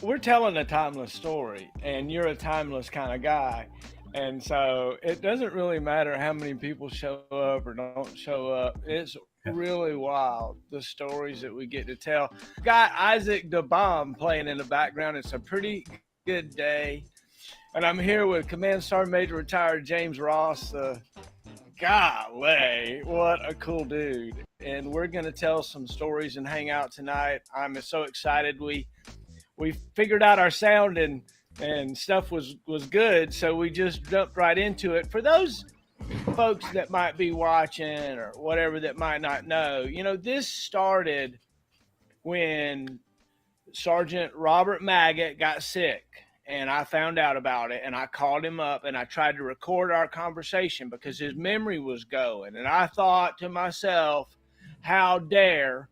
we're telling a timeless story, and you're a timeless kind of guy, and so it doesn't really matter how many people show up or don't show up. It's really wild, the stories that we get to tell. Got Isaac DeBomb playing in the background. It's a pretty good day, and I'm here with Command Sergeant Major retired James Ross. Golly, what a cool dude! And we're gonna tell some stories and hang out tonight. I'm so excited. We figured out our sound and stuff was good, so we just jumped right into it. For those folks that might be watching or whatever that might not know, this started when Sergeant Robert Maggot got sick, and I found out about it, and I called him up and I tried to record our conversation because his memory was going, and I thought to myself, how dare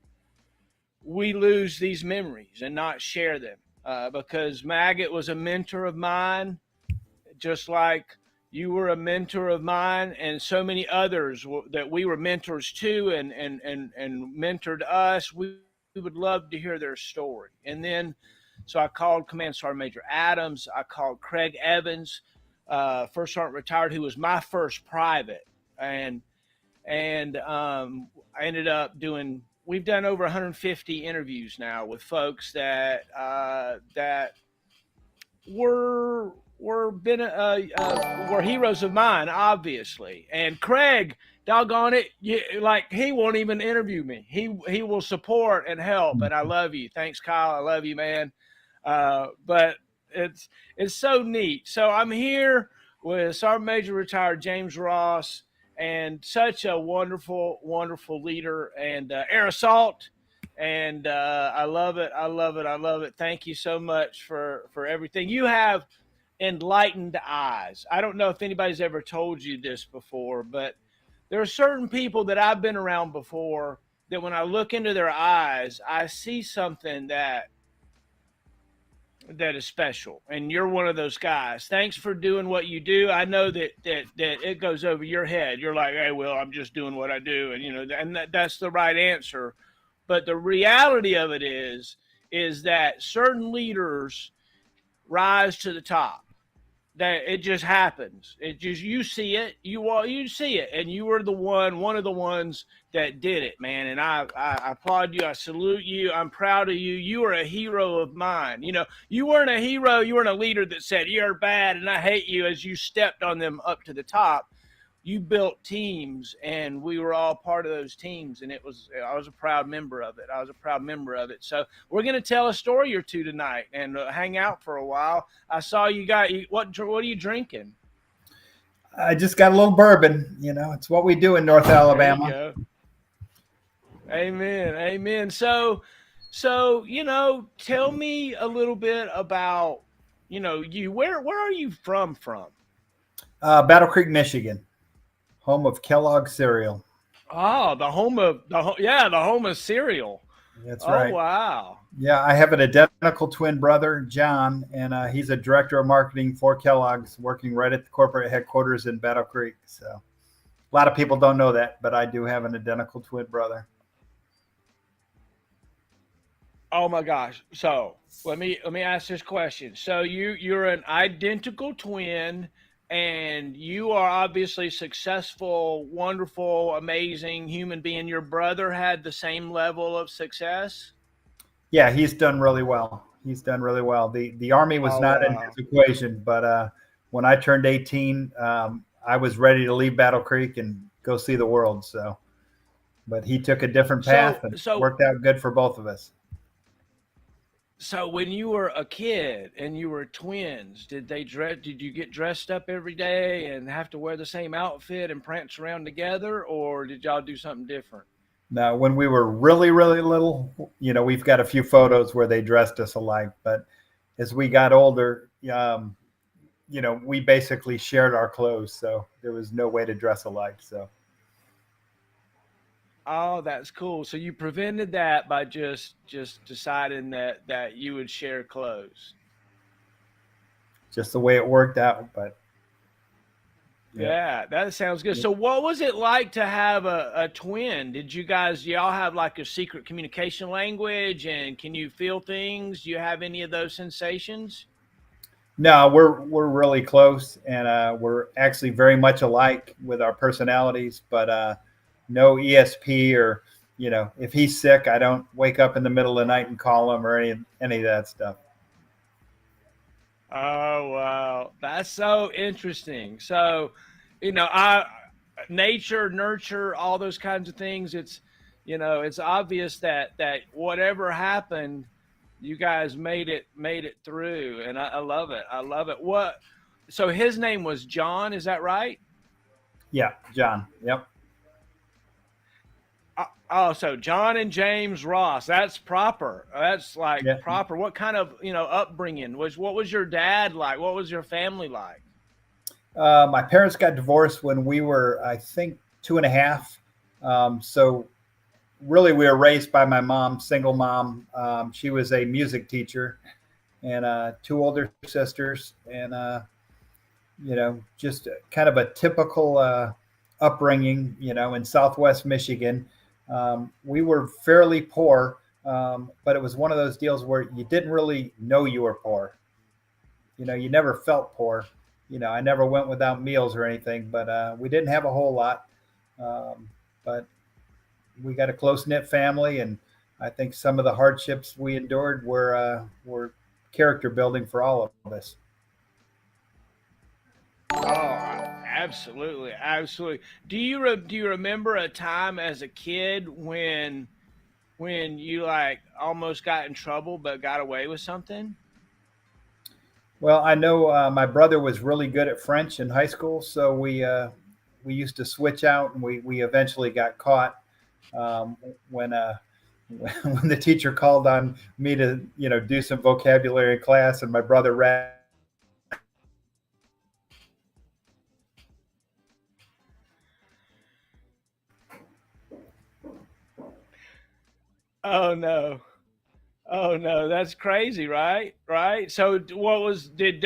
we lose these memories and not share them, because Maggot was a mentor of mine, just like you were a mentor of mine, and so many others that we were mentors to and mentored us. We would love to hear their story. And then, so I called Command Sergeant Major Adams. I called Craig Evans, First Sergeant retired, who was my first private, and I ended up doing. We've done over 150 interviews now with folks that were heroes of mine, obviously. And Craig, doggone it, like he won't even interview me. He will support and help, and I love you. Thanks, Kyle. I love you, man. But it's so neat. So I'm here with Sergeant Major retired James Ross, and such a wonderful, wonderful leader, and air assault. And I love it. I love it. I love it. Thank you so much for everything. You have enlightened eyes. I don't know if anybody's ever told you this before, but there are certain people that I've been around before that when I look into their eyes, I see something that is special, and you're one of those guys. Thanks for doing what you do. I know that it goes over your head. You're like, hey, well, I'm just doing what I do, and that's the right answer. But the reality of it is that certain leaders rise to the top. That it just happens. It just, you see it, you see it, and you were one of the ones that did it, man. And I applaud you. I salute you. I'm proud of you. You are a hero of mine. You weren't a hero. You weren't a leader that said you're bad and I hate you as you stepped on them up to the top. You built teams, and we were all part of those teams, and I was a proud member of it. So we're going to tell a story or two tonight and hang out for a while. I saw what are you drinking? I just got a little bourbon. It's what we do in North Alabama. There you go. Amen. So tell me a little bit about you. Where are you from? Battle Creek, Michigan. Home of Kellogg cereal. Oh, the home of cereal. That's right. Oh, wow. Yeah, I have an identical twin brother, John, and he's a director of marketing for Kellogg's, working right at the corporate headquarters in Battle Creek. So a lot of people don't know that, but I do have an identical twin brother. Oh my gosh. So let me ask this question. So you're an identical twin, and you are obviously successful, wonderful, amazing human being. Your brother had the same level of success? Yeah, he's done really well. The Army was not in his equation, but when I turned 18, I was ready to leave Battle Creek and go see the world. So, but he took a different path, and worked out good for both of us. So when you were a kid and you were twins, did you get dressed up every day and have to wear the same outfit and prance around together, or did y'all do something different? Now, when we were really, really little, we've got a few photos where they dressed us alike, but as we got older, we basically shared our clothes, so there was no way to dress alike. So. Oh, that's cool. So you prevented that by just deciding that you would share clothes. Just the way it worked out, but Yeah. Yeah, that sounds good. So, what was it like to have a twin? Did you guys, y'all have like a secret communication language and can you feel things? Do you have any of those sensations? No, we're really close, and we're actually very much alike with our personalities. But no ESP, or if he's sick, I don't wake up in the middle of the night and call him or any of that stuff. Oh, wow. That's so interesting. So, I nature, nurture, all those kinds of things. It's obvious that whatever happened, you guys made it through, and I love it. I love it. What? So his name was John. Is that right? Yeah, John. Yep. Oh, so John and James Ross. That's proper. That's like Yeah. proper. What kind of upbringing was? What was your dad like? What was your family like? My parents got divorced when we were, I think, two and a half. So really, we were raised by my mom, single mom. She was a music teacher, and two older sisters, and just kind of a typical upbringing, in Southwest Michigan. We were fairly poor, but it was one of those deals where you didn't really know you were poor. You never felt poor. I never went without meals or anything, but we didn't have a whole lot. Um, but we got a close knit family, and I think some of the hardships we endured were character building for all of us. Oh, absolutely, absolutely. Do you remember a time as a kid when you like almost got in trouble but got away with something? Well, I know my brother was really good at French in high school, so we used to switch out, and we eventually got caught um, when when the teacher called on me to do some vocabulary in class, and my brother read. Oh no. Oh no, that's crazy, right? Right. So what was did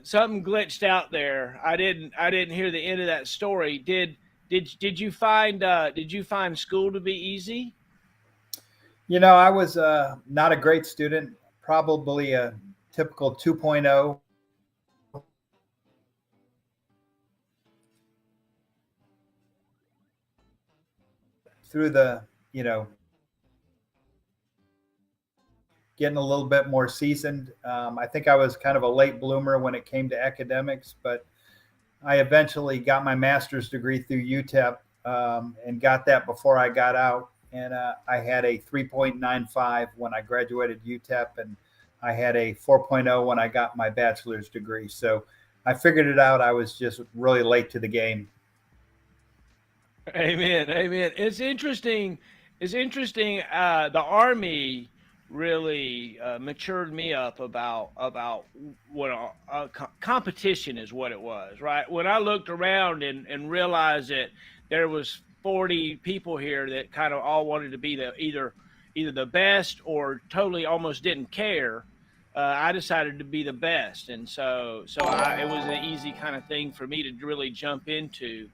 something glitched out there? I didn't hear the end of that story. Did you find school to be easy? I was not a great student, probably a typical 2.0 through the getting a little bit more seasoned. I think I was kind of a late bloomer when it came to academics, but I eventually got my master's degree through UTEP, and got that before I got out. And I had a 3.95 when I graduated UTEP, and I had a 4.0 when I got my bachelor's degree. So I figured it out. I was just really late to the game. Amen. Amen. It's interesting. It's interesting. The army really matured me up about what competition is what it was. Right. When I looked around and realized that there was 40 people here that kind of all wanted to be either the best or totally almost didn't care. I decided to be the best, and it was an easy kind of thing for me to really jump into.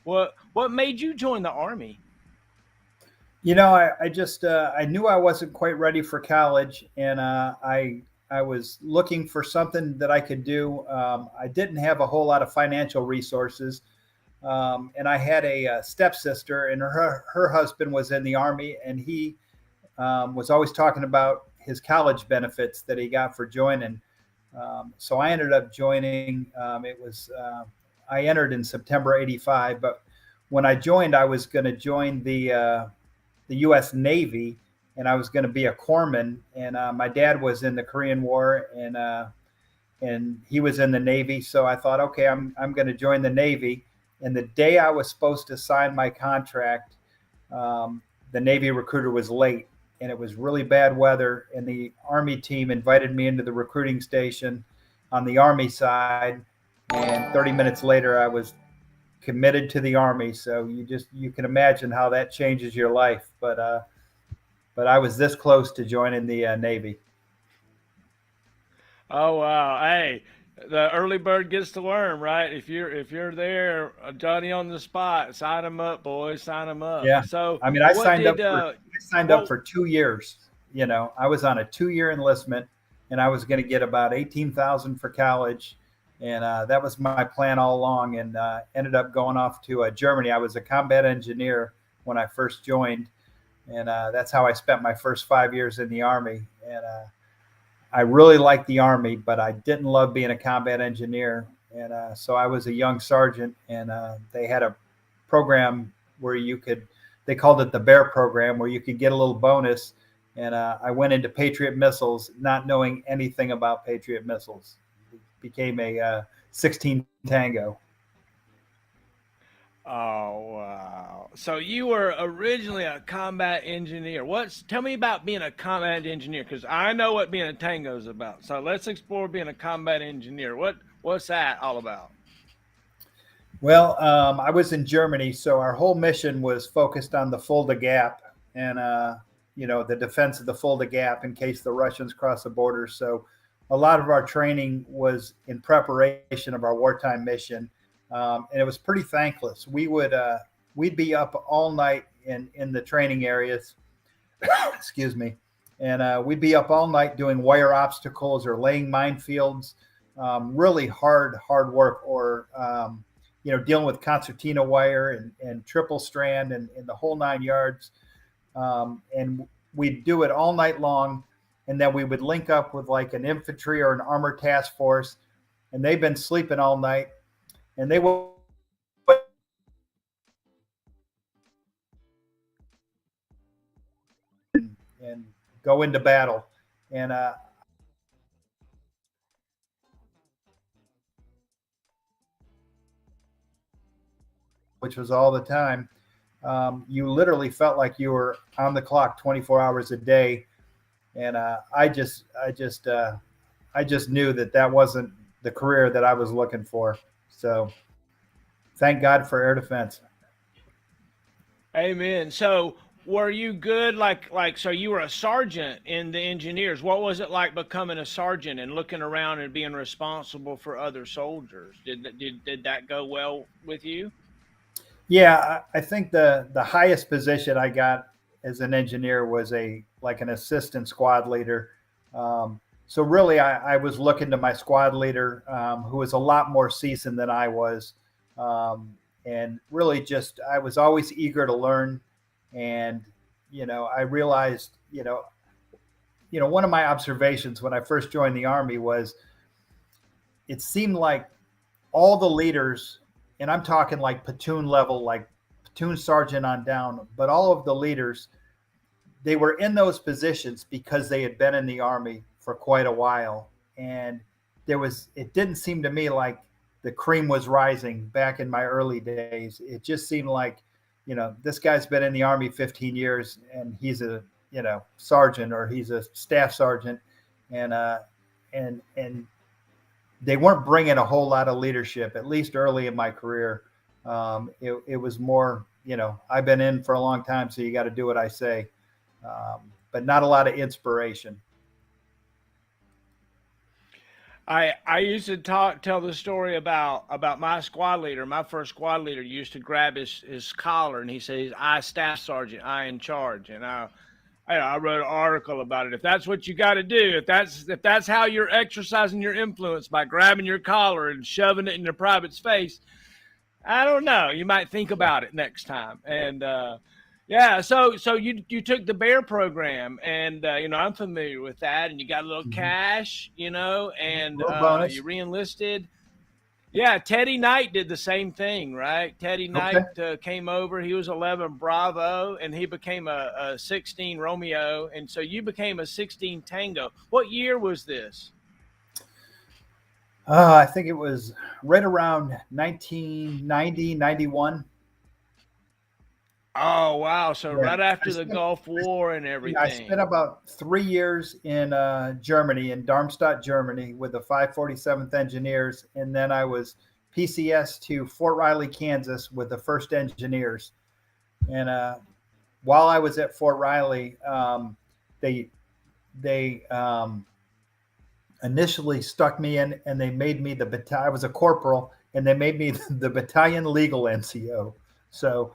What made you join the army? I just I knew I wasn't quite ready for college, and I was looking for something that I could do. I didn't have a whole lot of financial resources, and I had a stepsister, and her husband was in the army, and he was always talking about his college benefits that he got for joining. So I ended up joining. It was I entered in September '85, but when I joined, I was going to join the U.S. Navy, and I was going to be a corpsman. And my dad was in the Korean War, and he was in the Navy. So I thought, okay, I'm going to join the Navy. And the day I was supposed to sign my contract, the Navy recruiter was late, and it was really bad weather. And the Army team invited me into the recruiting station on the Army side, and 30 minutes later, I was committed to the Army. So you can imagine how that changes your life. But I was this close to joining the Navy. Oh wow! Hey, The early bird gets the worm, right? If you're there, Johnny on the spot, sign them up, boys, sign them up. Yeah. So I mean, what did I signed up what? for 2 years. I was on a 2 year enlistment, and I was going to get about 18,000 for college, and that was my plan all along. And ended up going off to Germany. I was a combat engineer when I first joined, and that's how I spent my first 5 years in the Army. And I really liked the Army, but I didn't love being a combat engineer. And so I was a young sergeant, and they had a program where they called it the Bear program, where you could get a little bonus. And I went into Patriot missiles, not knowing anything about Patriot missiles. It became a 16 Tango. Oh wow! So you were originally a combat engineer. Tell me about being a combat engineer, because I know what being a tango is about. So let's explore being a combat engineer. What's that all about? Well, I was in Germany, so our whole mission was focused on the Fulda Gap and the defense of the Fulda Gap in case the Russians cross the border. So a lot of our training was in preparation of our wartime mission, and it was pretty thankless. We'd be up all night in the training areas. Excuse me. And we'd be up all night doing wire obstacles or laying minefields, really hard work, or dealing with concertina wire and triple strand and the whole 9 yards. And we'd do it all night long. And then we would link up with like an infantry or an armored task force, and they've been sleeping all night, and they would and go into battle. And which was all the time. You literally felt like you were on the clock 24 hours a day. And I just knew that wasn't the career that I was looking for. So thank God for air defense. Amen. So were you good? So you were a sergeant in the engineers. What was it like becoming a sergeant and looking around and being responsible for other soldiers? Did that go well with you? Yeah, I think the highest position I got as an engineer was an assistant squad leader. So really, I was looking to my squad leader, who was a lot more seasoned than I was, and really just I was always eager to learn. And I realized, one of my observations when I first joined the Army was it seemed like all the leaders, and I'm talking like platoon level, like platoon sergeant on down, but all of the leaders, they were in those positions because they had been in the Army for quite a while. And it didn't seem to me like the cream was rising back in my early days. It just seemed like, this guy's been in the Army 15 years and he's a, sergeant, or he's a staff sergeant. And, and they weren't bringing a whole lot of leadership, at least early in my career. It was more, I've been in for a long time, so you got to do what I say. But not a lot of inspiration. I used to tell the story about my squad leader. My first squad leader used to grab his collar and he says, "I staff sergeant, I in charge." And I wrote an article about it. If that's what you got to do, if that's how you're exercising your influence by grabbing your collar and shoving it in your private's face, I don't know. You might think about it next time. And yeah, so you took the Bear program, and I'm familiar with that. And you got a little Mm-hmm. cash, and Little bonus. you reenlisted. Yeah, Teddy Knight did the same thing, right? Teddy Okay. Knight came over. He was 11 Bravo, and he became a 16 Romeo, and so you became a 16 Tango. What year was this? I think it was right around 1990, 91. Oh wow! So Yeah. right after the Gulf War and I spent everything. about 3 years in Germany, in Darmstadt, Germany, with the 547th Engineers, and then I was PCS to Fort Riley, Kansas, with the First Engineers. And while I was at Fort Riley, they initially stuck me in, and they made me I was a corporal, and they made me the battalion legal NCO. So,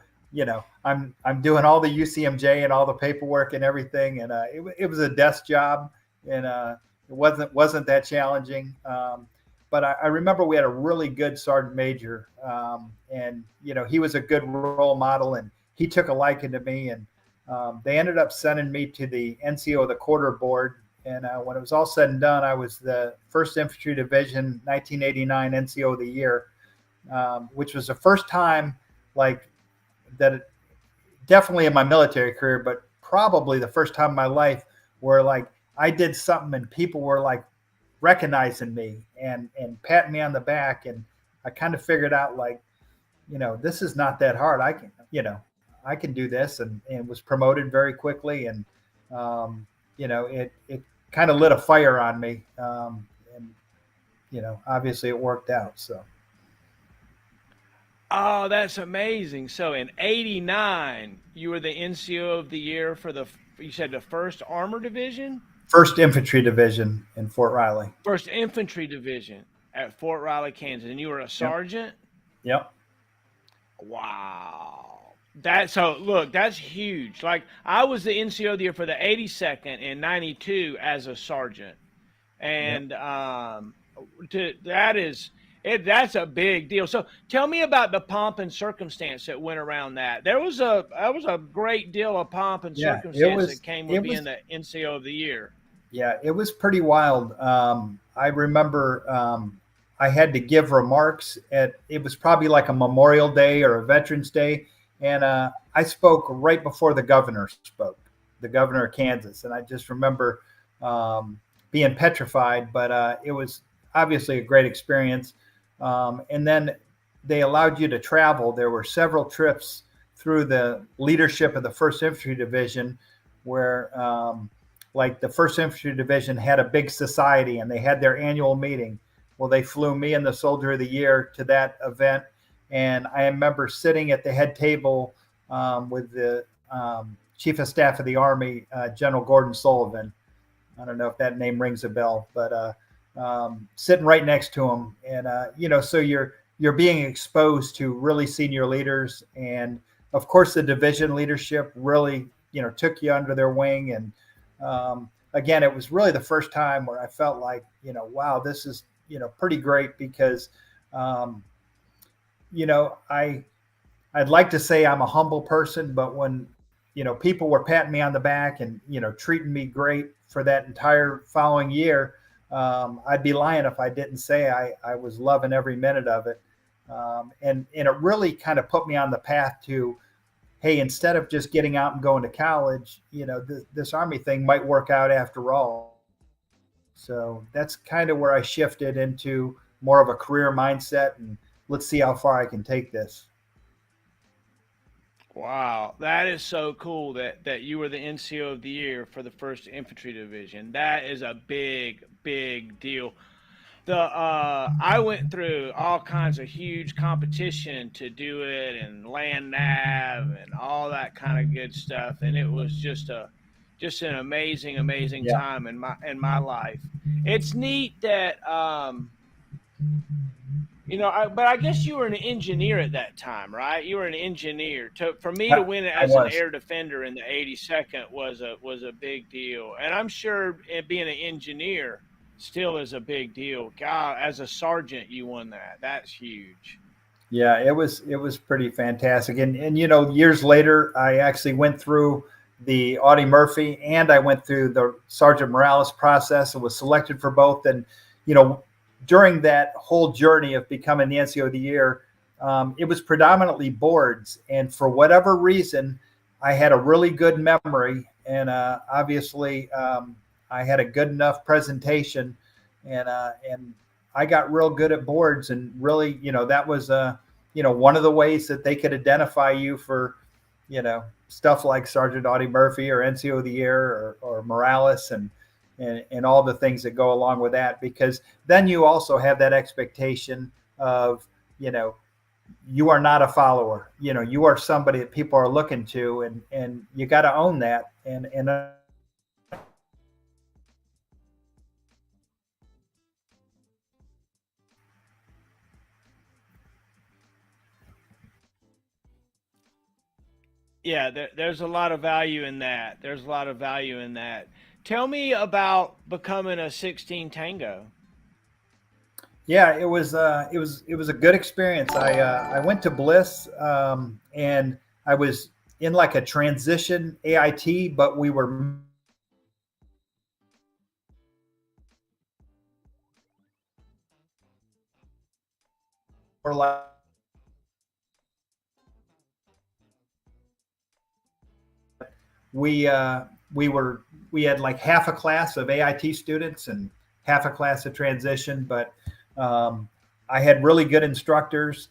I'm doing all the UCMJ and all the paperwork and everything, and it was a desk job, and it wasn't that challenging. But I remember we had a really good sergeant major, and he was a good role model, and he took a liking to me, and they ended up sending me to the NCO of the Quarter Board. And when it was all said and done, I was the 1st Infantry Division 1989 NCO of the Year, which was the first time like that, definitely in my military career, but probably the first time in my life where like I did something and people were like recognizing me and patting me on the back. And I kind of figured out like, this is not that hard. I can do this, and was promoted very quickly. And, it kind of lit a fire on me. And, obviously it worked out. So. Oh, that's amazing. So in 89, you were the NCO of the year for you said the 1st Armor Division? 1st Infantry Division in Fort Riley. 1st Infantry Division at Fort Riley, Kansas. And you were a sergeant? Yep. Wow. Look, that's huge. Like I was the NCO of the year for the 82nd in 92 as a sergeant. And that's a big deal. So tell me about the pomp and circumstance that went around that. That was a great deal of pomp and circumstance that came with being the NCO of the year. Yeah, it was pretty wild. I remember I had to give remarks it was probably like a Memorial Day or a Veterans Day. And I spoke right before the governor spoke, the governor of Kansas. And I just remember being petrified, but it was obviously a great experience. And then they allowed you to travel. There were several trips through the leadership of the 1st Infantry Division where like the 1st Infantry Division had a big society and they had their annual meeting. Well, they flew me and the Soldier of the Year to that event. And I remember sitting at the head table with the Chief of Staff of the Army, General Gordon Sullivan. I don't know if that name rings a bell, but sitting right next to him. And, so you're being exposed to really senior leaders. And of course, the division leadership really, took you under their wing. And again, it was really the first time where I felt like, wow, this is, pretty great because, I'd like to say I'm a humble person, but when, people were patting me on the back and, treating me great for that entire following year, I'd be lying if I didn't say I was loving every minute of it. And it really kind of put me on the path to, hey, instead of just getting out and going to college, this Army thing might work out after all. So that's kind of where I shifted into more of a career mindset, and let's see how far I can take this. Wow, that is so cool that you were the NCO of the year for the 1st Infantry Division. That is a big deal. I went through all kinds of huge competition to do it and land nav and all that kind of good stuff, and it was just an amazing time in my life. It's neat that but I guess you were an engineer at that time, right? You were an engineer. For me to win it as an air defender in the 82nd was a big deal, and I'm sure being an engineer still is a big deal. God, as a sergeant, you won that. That's huge. Yeah, it was pretty fantastic. And years later, I actually went through the Audie Murphy and I went through the Sergeant Morales process and was selected for both. And, during that whole journey of becoming the NCO of the Year, it was predominantly boards. And for whatever reason, I had a really good memory. And obviously, I had a good enough presentation. And I got real good at boards. And really, that was, one of the ways that they could identify you for, stuff like Sergeant Audie Murphy or NCO of the Year or Morales and all the things that go along with that, because then you also have that expectation of, you are not a follower, you are somebody that people are looking to, and you got to own that. And Yeah, there's a lot of value in that. There's a lot of value in that. Tell me about becoming a 16 Tango. Yeah, it was a good experience. I went to Bliss, and I was in like a transition AIT, but we were more like we uh, we had like half a class of AIT students and half a class of transition, but um, I had really good instructors.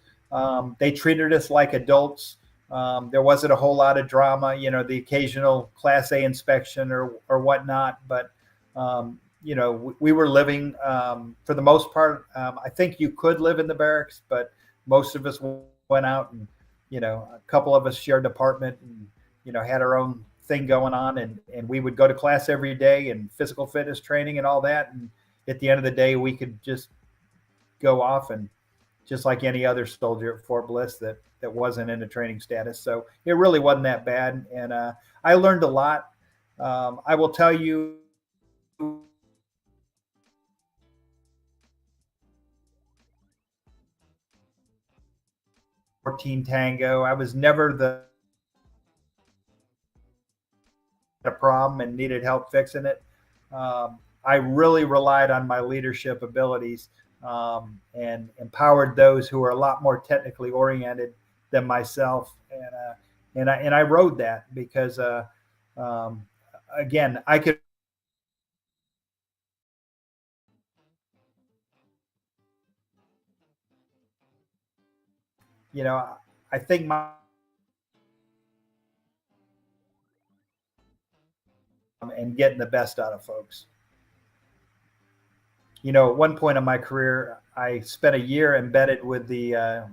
They treated us like adults. There wasn't a whole lot of drama, the occasional Class A inspection or whatnot, but we were living for the most part. I think you could live in the barracks, but most of us went out and a couple of us shared an apartment and had our own thing going on, and we would go to class every day and physical fitness training and all that. And at the end of the day, we could just go off and just like any other soldier at Fort Bliss that wasn't in a training status. So it really wasn't that bad. And I learned a lot. I will tell you, 14 Tango, I was never a problem and needed help fixing it. I really relied on my leadership abilities, and empowered those who are a lot more technically oriented than myself. And I rode that because, um, again, I could, you know, I think my and getting the best out of folks. At one point in my career, I spent a year embedded with the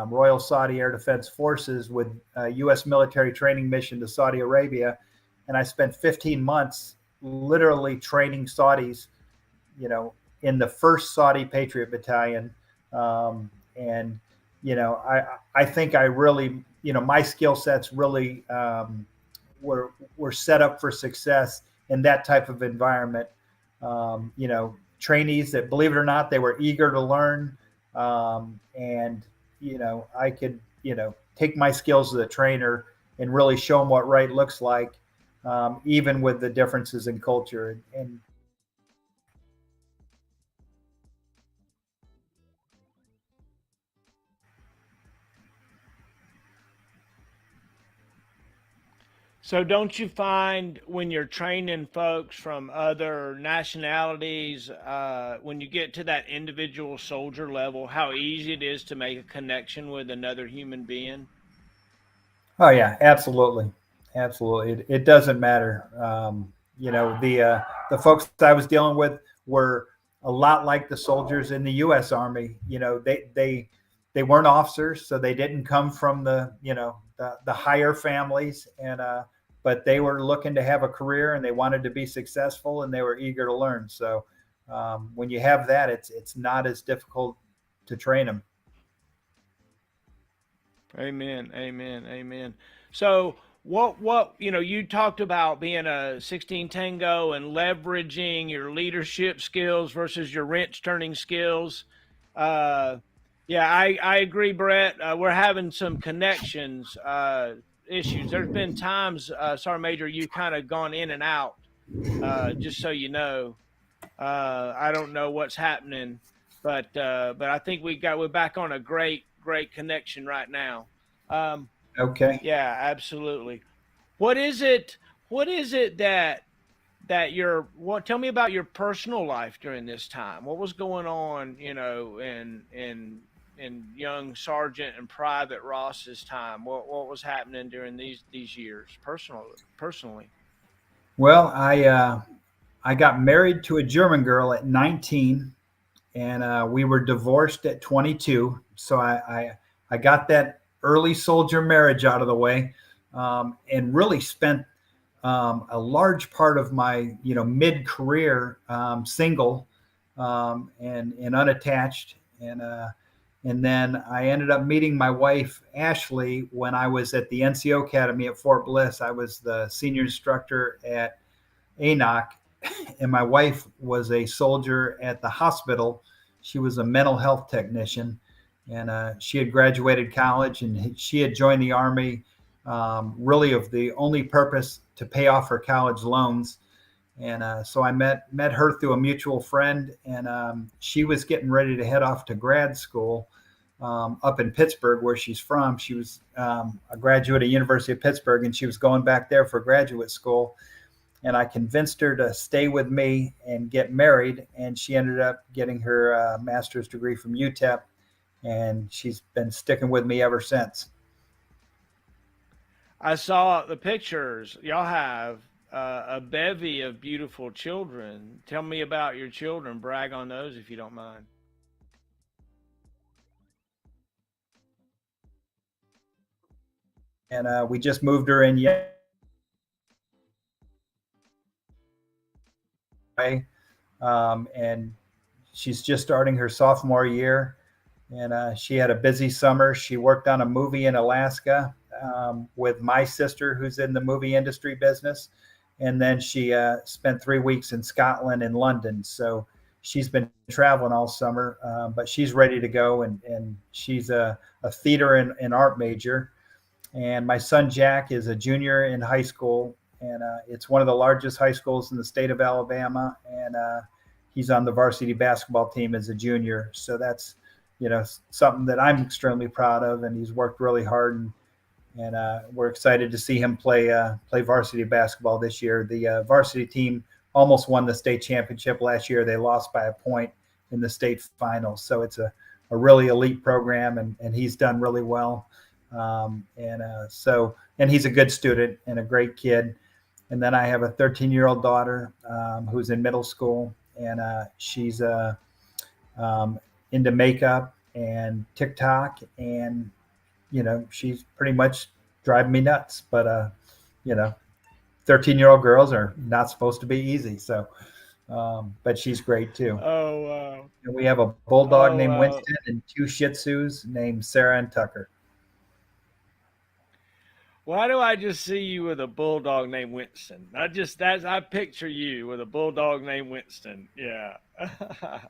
Royal Saudi Air Defense Forces with a U.S. military training mission to Saudi Arabia. And I spent 15 months literally training Saudis, you know, in the first Saudi Patriot Battalion. And, I think I really, my skill sets really were set up for success in that type of environment. Trainees that, believe it or not, they were eager to learn. And, I could, take my skills as a trainer and really show them what right looks like, even with the differences in culture. And So don't you find when you're training folks from other nationalities, when you get to that individual soldier level, how easy it is to make a connection with another human being? oh yeah, absolutely, absolutely. It doesn't matter. The folks I was dealing with were a lot like the soldiers in the U.S. Army. They weren't officers, so they didn't come from the higher families, and but they were looking to have a career and they wanted to be successful and they were eager to learn. So when you have that, it's not as difficult to train them. Amen. Amen. Amen. So what you talked about being a 16 Tango and leveraging your leadership skills versus your wrench turning skills. Uh, yeah, I agree, Brett. We're having some connections issues. There's been times, Sergeant Major, you kind of gone in and out. Just so you know, I don't know what's happening, but I think we're back on a great connection right now. Um, Okay. yeah, absolutely. What is it? What is it that you're? What? Tell me about your personal life during this time. What was going on? In young Sergeant and Private Ross's time. What was happening during these years, personally? Well, I got married to a German girl at 19, and we were divorced at 22. So I got that early soldier marriage out of the way, and really spent a large part of my mid career single, and unattached, And then I ended up meeting my wife, Ashley, when I was at the NCO Academy at Fort Bliss. I was the senior instructor at ANOC, and my wife was a soldier at the hospital. She was a mental health technician, and she had graduated college, and she had joined the Army really of the only purpose to pay off her college loans. And so I met her through a mutual friend, and she was getting ready to head off to grad school up in Pittsburgh, where she's from. She was a graduate of University of Pittsburgh, and she was going back there for graduate school. And I convinced her to stay with me and get married, and she ended up getting her master's degree from UTEP, and she's been sticking with me ever since. I saw the pictures. Y'all have a bevy of beautiful children. Tell me about your children. Brag on those if you don't mind. And we just moved her in yesterday. And she's just starting her sophomore year. And she had a busy summer. She worked on a movie in Alaska with my sister, who's in the movie industry business. And then she spent 3 weeks in Scotland and London. So she's been traveling all summer, but she's ready to go. And she's a theater and art major. And my son, Jack, is a junior in high school. And it's one of the largest high schools in the state of Alabama. And he's on the varsity basketball team as a junior. So that's, something that I'm extremely proud of. And he's worked really hard. And we're excited to see him play varsity basketball this year. The varsity team almost won the state championship last year. They lost by a point in the state finals. So it's a really elite program, and he's done really well. And he's a good student and a great kid. And then I have a 13-year-old daughter who's in middle school, and she's into makeup and TikTok, and she's pretty much driving me nuts. But 13-year-old girls are not supposed to be easy. So, but she's great too. Oh wow! And we have a bulldog named wow. Winston and 2 Shih Tzus named Sarah and Tucker. Why do I just see you with a bulldog named Winston? I picture you with a bulldog named Winston. Yeah.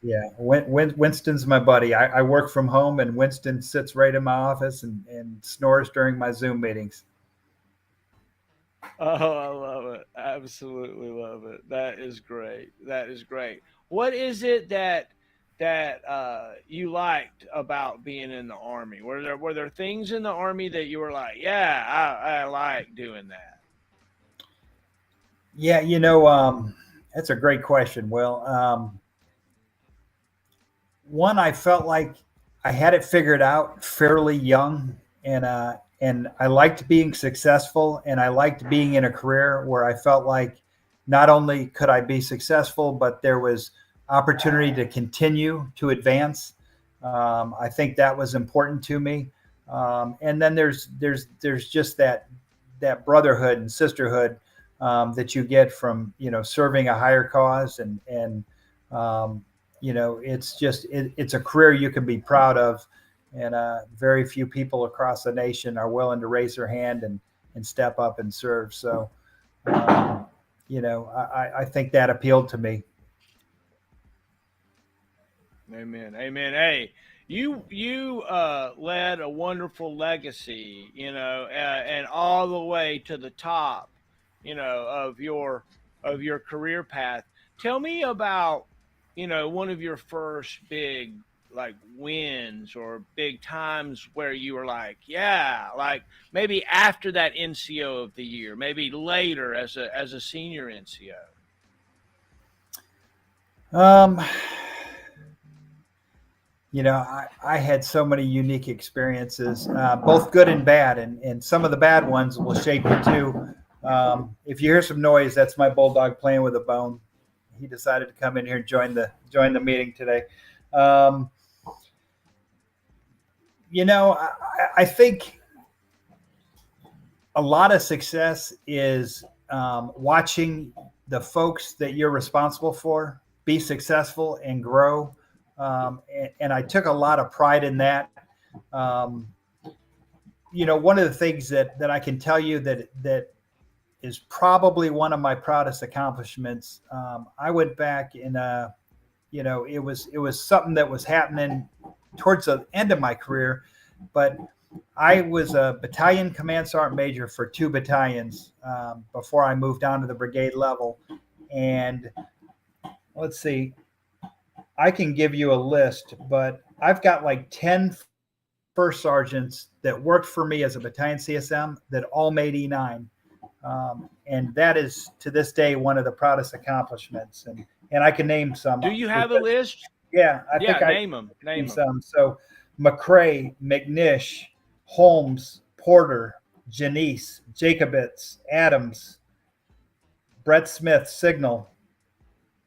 Yeah, Winston's my buddy. I work from home, and Winston sits right in my office and snores during my Zoom meetings. Oh, I love it. Absolutely love it. That is great. That is great. What is it that you liked about being in the Army? Were there things in the Army that you were like, yeah, I like doing that? Yeah, that's a great question. Well, one, I felt like I had it figured out fairly young, and I liked being successful, and I liked being in a career where I felt like not only could I be successful, but there was opportunity to continue to advance. I think that was important to me. And then there's just that brotherhood and sisterhood that you get from serving a higher cause, and it's a career you can be proud of, and very few people across the nation are willing to raise their hand and step up and serve. So I think that appealed to me. Amen. Amen. Hey, you led a wonderful legacy, and all the way to the top, of your career path. Tell me about, one of your first big like wins or big times where you were like, yeah, like maybe after that NCO of the year, maybe later as a senior NCO. Um, I had so many unique experiences, both good and bad, and some of the bad ones will shape you too. If you hear some noise, that's my bulldog playing with a bone. He decided to come in here and join the meeting today. I think a lot of success is watching the folks that you're responsible for be successful and grow. and I took a lot of pride in that. Um, one of the things that I can tell you that is probably one of my proudest accomplishments. I went back and it was something that was happening towards the end of my career, but I was a battalion command sergeant major for 2 battalions before I moved on to the brigade level. And let's see, I can give you a list, but I've got like 10 first sergeants that worked for me as a battalion CSM that all made E9. And that is to this day one of the proudest accomplishments. And I can name some. Do you have a list? Yeah, I Yeah, think name them. Name them. some. So McCrae, McNish, Holmes, Porter, Janice, Jacobitz, Adams, Brett Smith, Signal,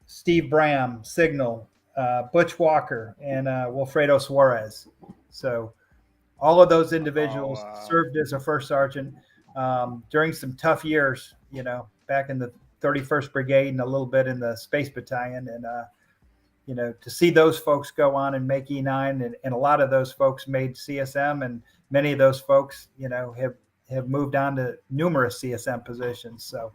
Steve Bram, Signal, Butch Walker, and Wilfredo Suarez. So all of those individuals served as a first sergeant during some tough years, back in the 31st Brigade and a little bit in the Space Battalion. And, to see those folks go on and make E9, and a lot of those folks made CSM, and many of those folks, have moved on to numerous CSM positions. So,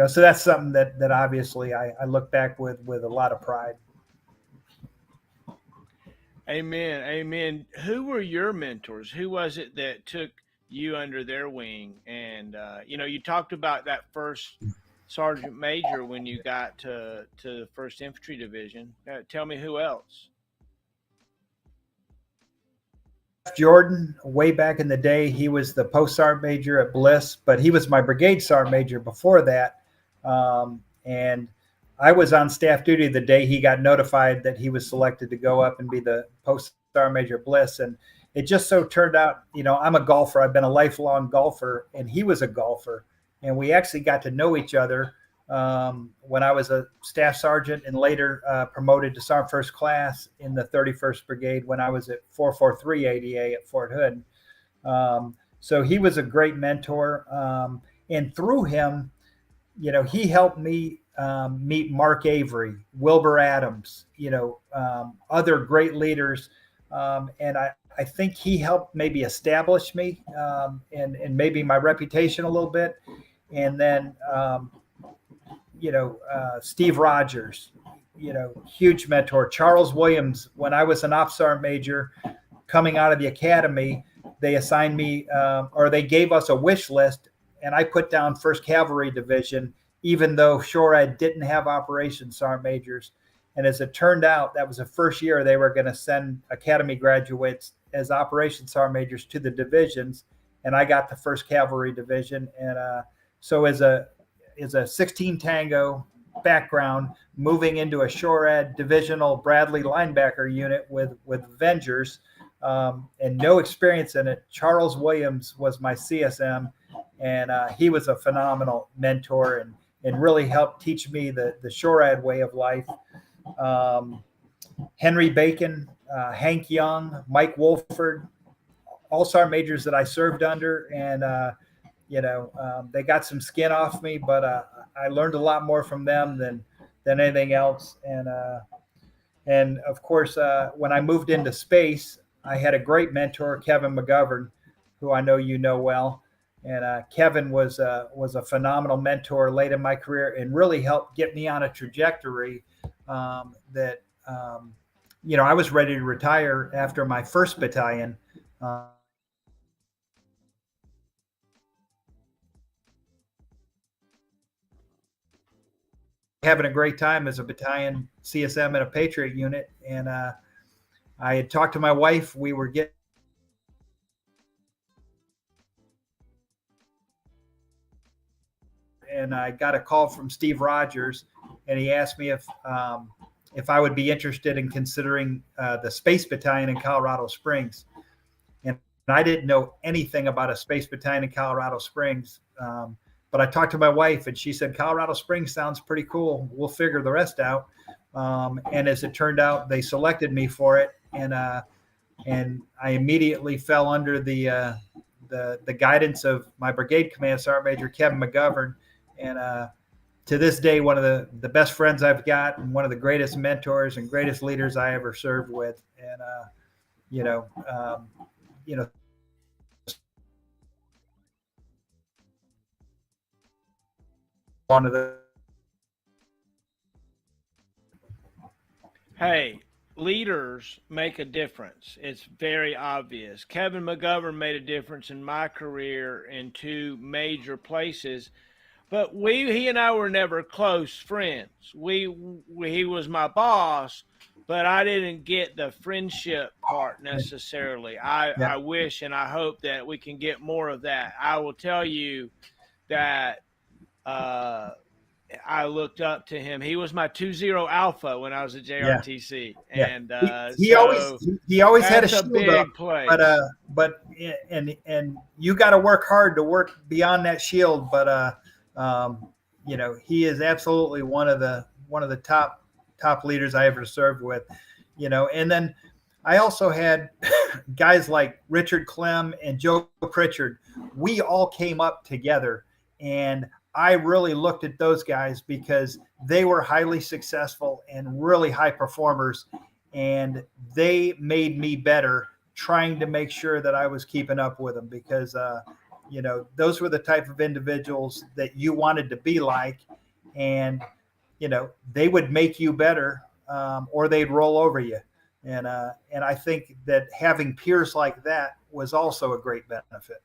so that's something that obviously I look back with a lot of pride. Amen. Amen. Who were your mentors? Who was it that took you under their wing? And, you talked about that first sergeant major when you got to the 1st Infantry Division. Tell me who else. Jordan, way back in the day, he was the post sergeant major at Bliss, but he was my brigade sergeant major before that. And I was on staff duty the day he got notified that he was selected to go up and be the post sergeant major at Bliss. And it just so turned out, I'm a golfer. I've been a lifelong golfer, and he was a golfer. And we actually got to know each other when I was a staff sergeant, and later promoted to sergeant first class in the 31st Brigade when I was at 443 ADA at Fort Hood. So he was a great mentor. And through him, he helped me meet Mark Avery, Wilbur Adams, other great leaders. And I think he helped maybe establish me and maybe my reputation a little bit. And then, Steve Rogers, huge mentor. Charles Williams, when I was an ops sergeant major coming out of the academy, they assigned me or they gave us a wish list, and I put down 1st Cavalry Division, even though SHORAD didn't have operations sergeant majors. And as it turned out, that was the first year they were going to send academy graduates as operations sergeant majors to the divisions. And I got the 1st Cavalry Division. And so as a 16 Tango background, moving into a SHORAD divisional Bradley linebacker unit with Avengers, and no experience in it, Charles Williams was my CSM, and he was a phenomenal mentor and really helped teach me the SHORAD way of life. Henry Bacon, Hank Young, Mike Wolford, all sergeant majors that I served under, and they got some skin off me, but I learned a lot more from them than anything else. And of course, when I moved into space, I had a great mentor, Kevin McGovern, who I know you know well. And Kevin was a phenomenal mentor late in my career, and really helped get me on a trajectory that I was ready to retire after my 1st battalion. Having a great time as a battalion CSM in a Patriot unit. And I had talked to my wife. We were getting and I got a call from Steve Rogers, and he asked me if I would be interested in considering the Space Battalion in Colorado Springs. And I didn't know anything about a Space Battalion in Colorado Springs. But I talked to my wife, and she said, Colorado Springs sounds pretty cool. We'll figure the rest out. And as it turned out, they selected me for it. And I immediately fell under the guidance of my brigade command sergeant major, Kevin McGovern. And to this day, one of the best friends I've got, and one of the greatest mentors and greatest leaders I ever served with. And you know, you know, one of the Hey, leaders make a difference. It's very obvious. Kevin McGovern made a difference in my career in two major places, but he and I were never close friends. He was my boss, but I didn't get the friendship part necessarily. yeah, I wish and I hope that we can get more of that. I will tell you that uh, I looked up to him. He was my 2-0 alpha when I was at yeah, JRTC, yeah. and He he always had a that's a shield up, big place. but and you got to work hard to work beyond that shield. But um, he is absolutely one of the top leaders I ever served with. And then I also had guys like Richard Clem and Joe Pritchard. We all came up together, and I really looked at those guys because they were highly successful and really high performers, and they made me better trying to make sure that I was keeping up with them because those were the type of individuals that you wanted to be like, and they would make you better, or they'd roll over you. And I think that having peers like that was also a great benefit.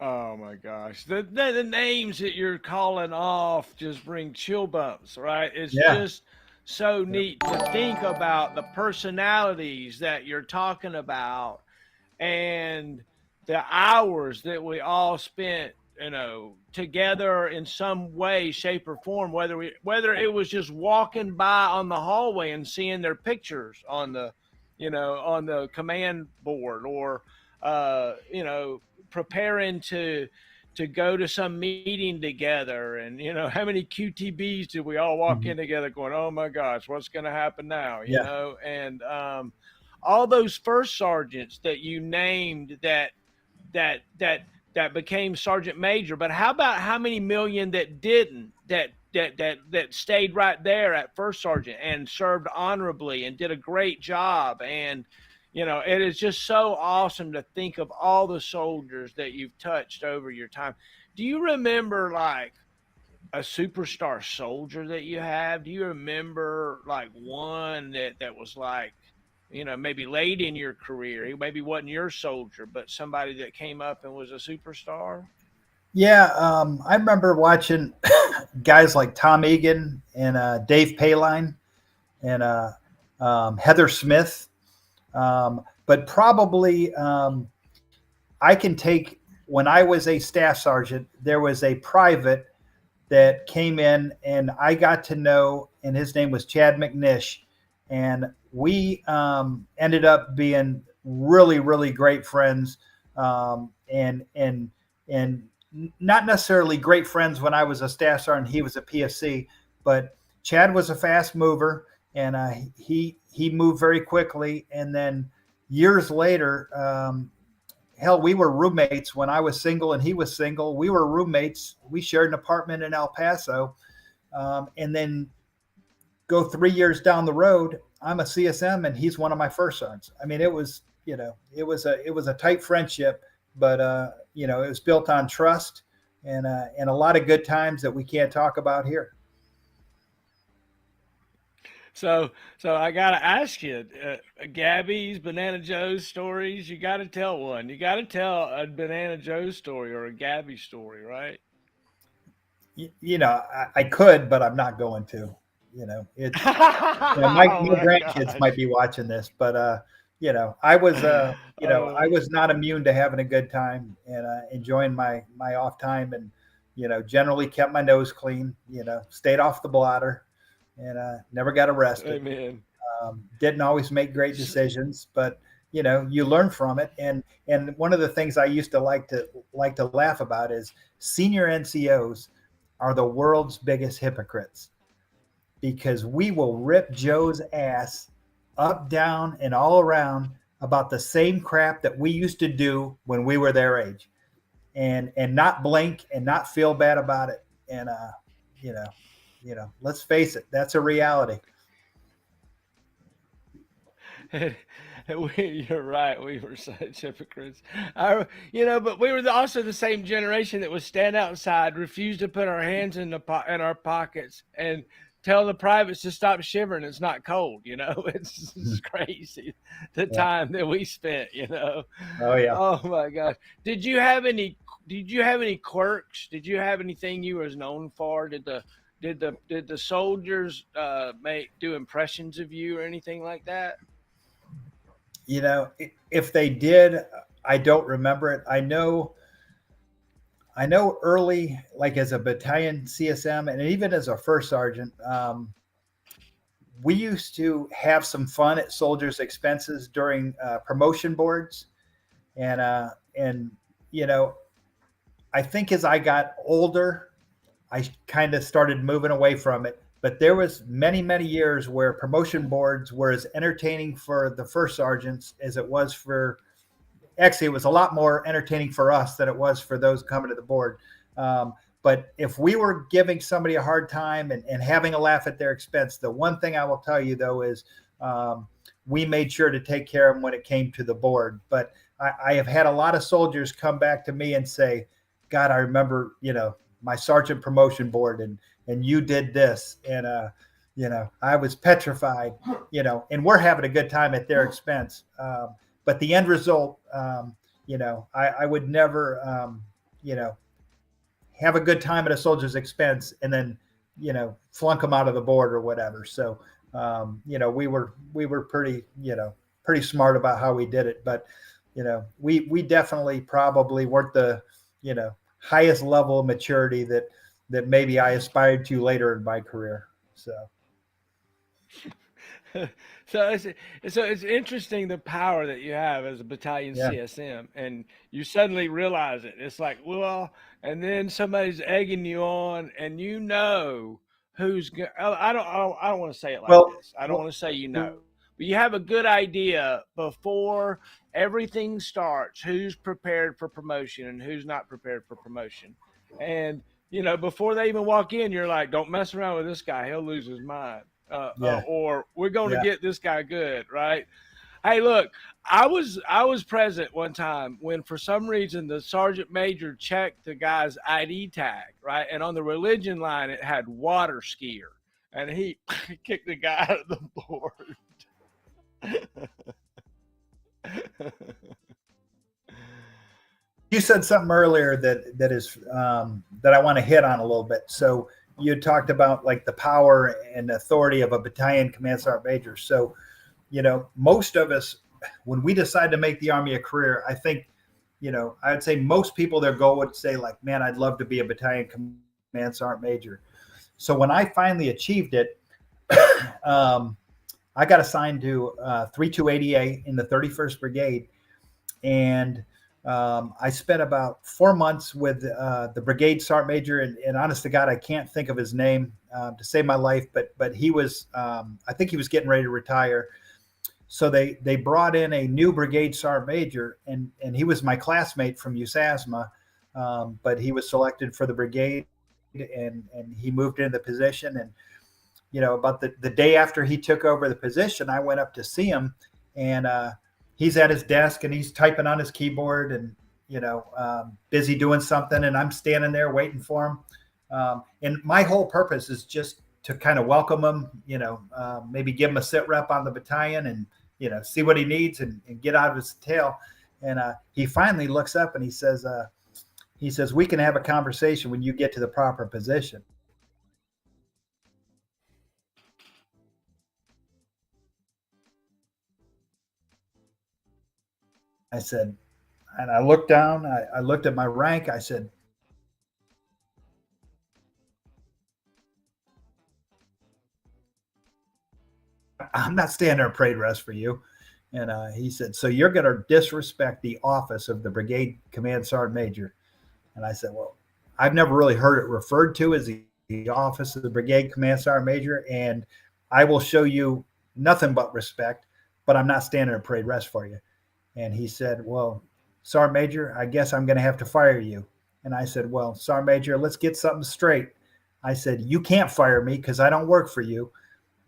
Oh my gosh, the names that you're calling off just bring chill bumps, right? It's Yeah. just so neat to think about the personalities that you're talking about and the hours that we all spent, together in some way, shape, or form. Whether it was just walking by on the hallway and seeing their pictures on on the command board, or preparing to go to some meeting together, and how many QTBs did we all walk Mhm. in together going, oh my gosh, what's going to happen now, Yeah. and all those first sergeants that you named that that that became sergeant major. But how about how many million that didn't, that stayed right there at first sergeant and served honorably and did a great job? And it is just so awesome to think of all the soldiers that you've touched over your time. Do you remember like a superstar soldier that you have? Do you remember like one that was like, maybe late in your career? He maybe wasn't your soldier, but somebody that came up and was a superstar? Yeah, I remember watching guys like Tom Egan and Dave Payline and Heather Smith. But probably I can take when I was a staff sergeant, there was a private that came in and I got to know, and his name was Chad McNish. And we ended up being really, really great friends. And not necessarily great friends when I was a staff sergeant, he was a PFC, but Chad was a fast mover, and he moved very quickly. And then years later, hell, we were roommates when I was single and he was single. We were roommates. We shared an apartment in El Paso. And then go 3 years down the road, I'm a CSM and he's one of my first sons. I mean, it was a tight friendship, but it was built on trust and a lot of good times that we can't talk about here. So I got to ask you, Gabby's Banana Joe's stories. You got to tell one. You got to tell a Banana Joe story or a Gabby story, right? I could, but I'm not going to. It's Oh my my grandkids might gosh. be watching this, but I was I Oh, was not immune to having a good time and enjoying my off time, and generally kept my nose clean. Stayed off the blotter, and never got arrested. amen. Didn't always make great decisions, but you learn from it. And one of the things I used to like to laugh about is senior NCOs are the world's biggest hypocrites because we will rip Joe's ass up, down, and all around about the same crap that we used to do when we were their age. and not blink and not feel bad about it. And you know, let's face it, that's a reality. You're right. We were such hypocrites. But we were also the same generation that would stand outside, refuse to put our hands in our pockets, and tell the privates to stop shivering. It's not cold. It's crazy the Yeah. time that we spent. Oh yeah. Oh my gosh. Did you have any? Did you have any quirks? Did you have anything you was known for? Did the soldiers make do impressions of you or anything like that? If they did, I don't remember it. I know early, like as a battalion CSM and even as a first sergeant, we used to have some fun at soldiers' expenses during promotion boards, and you know, I think as I got older, I kind of started moving away from it. But there was many years where promotion boards were as entertaining for the first sergeants as it was for. Actually, it was a lot more entertaining for us than it was for those coming to the board. But if we were giving somebody a hard time and having a laugh at their expense, the one thing I will tell you though is we made sure to take care of them when it came to the board. But I have had a lot of soldiers come back to me and say, God, I remember, my sergeant promotion board and you did this. And, I was petrified, and we're having a good time at their expense. But the end result, I would never, have a good time at a soldier's expense and then, flunk them out of the board or whatever. So, we were pretty smart about how we did it. But, we definitely probably weren't the, highest level of maturity that maybe I aspired to later in my career. So. So it's interesting the power that you have as a battalion Yeah. CSM, and you suddenly realize it. It's like, well, and then somebody's egging you on, and who's. I don't want to say it like Well, this. I don't want to say but you have a good idea before everything starts. Who's prepared for promotion and who's not prepared for promotion, and before they even walk in, you're like, don't mess around with this guy. He'll lose his mind. yeah. Or we're going to Yeah. get this guy good, right? Hey, look, I was present one time when for some reason the sergeant major checked the guy's ID tag, right? And on the religion line it had water skier, and he kicked the guy out of the board. You said something earlier that is that I want to hit on a little bit. So you talked about like the power and authority of a battalion command sergeant major. So, most of us, when we decide to make the Army a career, I think, I'd say most people, their goal would say like, man, I'd love to be a battalion command sergeant major. So when I finally achieved it, I got assigned to 3280A in the 31st Brigade, and I spent about 4 months with the brigade sergeant major, and honest to God, I can't think of his name to save my life. But he was, I think he was getting ready to retire. So they brought in a new brigade sergeant major, and he was my classmate from USASMA, but he was selected for the brigade, and he moved into the position. And about the day after he took over the position, I went up to see him, and he's at his desk and he's typing on his keyboard and, busy doing something. And I'm standing there waiting for him. And my whole purpose is just to kind of welcome him, maybe give him a sit rep on the battalion and, see what he needs and get out of his tail. And he finally looks up and he says, we can have a conversation when you get to the proper position. I said, and I looked down, I looked at my rank. I said, I'm not standing there parade rest for you. And he said, so you're going to disrespect the office of the brigade command sergeant major. And I said, well, I've never really heard it referred to as the office of the brigade command sergeant major. And I will show you nothing but respect, but I'm not standing there parade rest for you. And he said, well, Sergeant Major, I guess I'm going to have to fire you. And I said, well, Sergeant Major, let's get something straight. I said, you can't fire me because I don't work for you.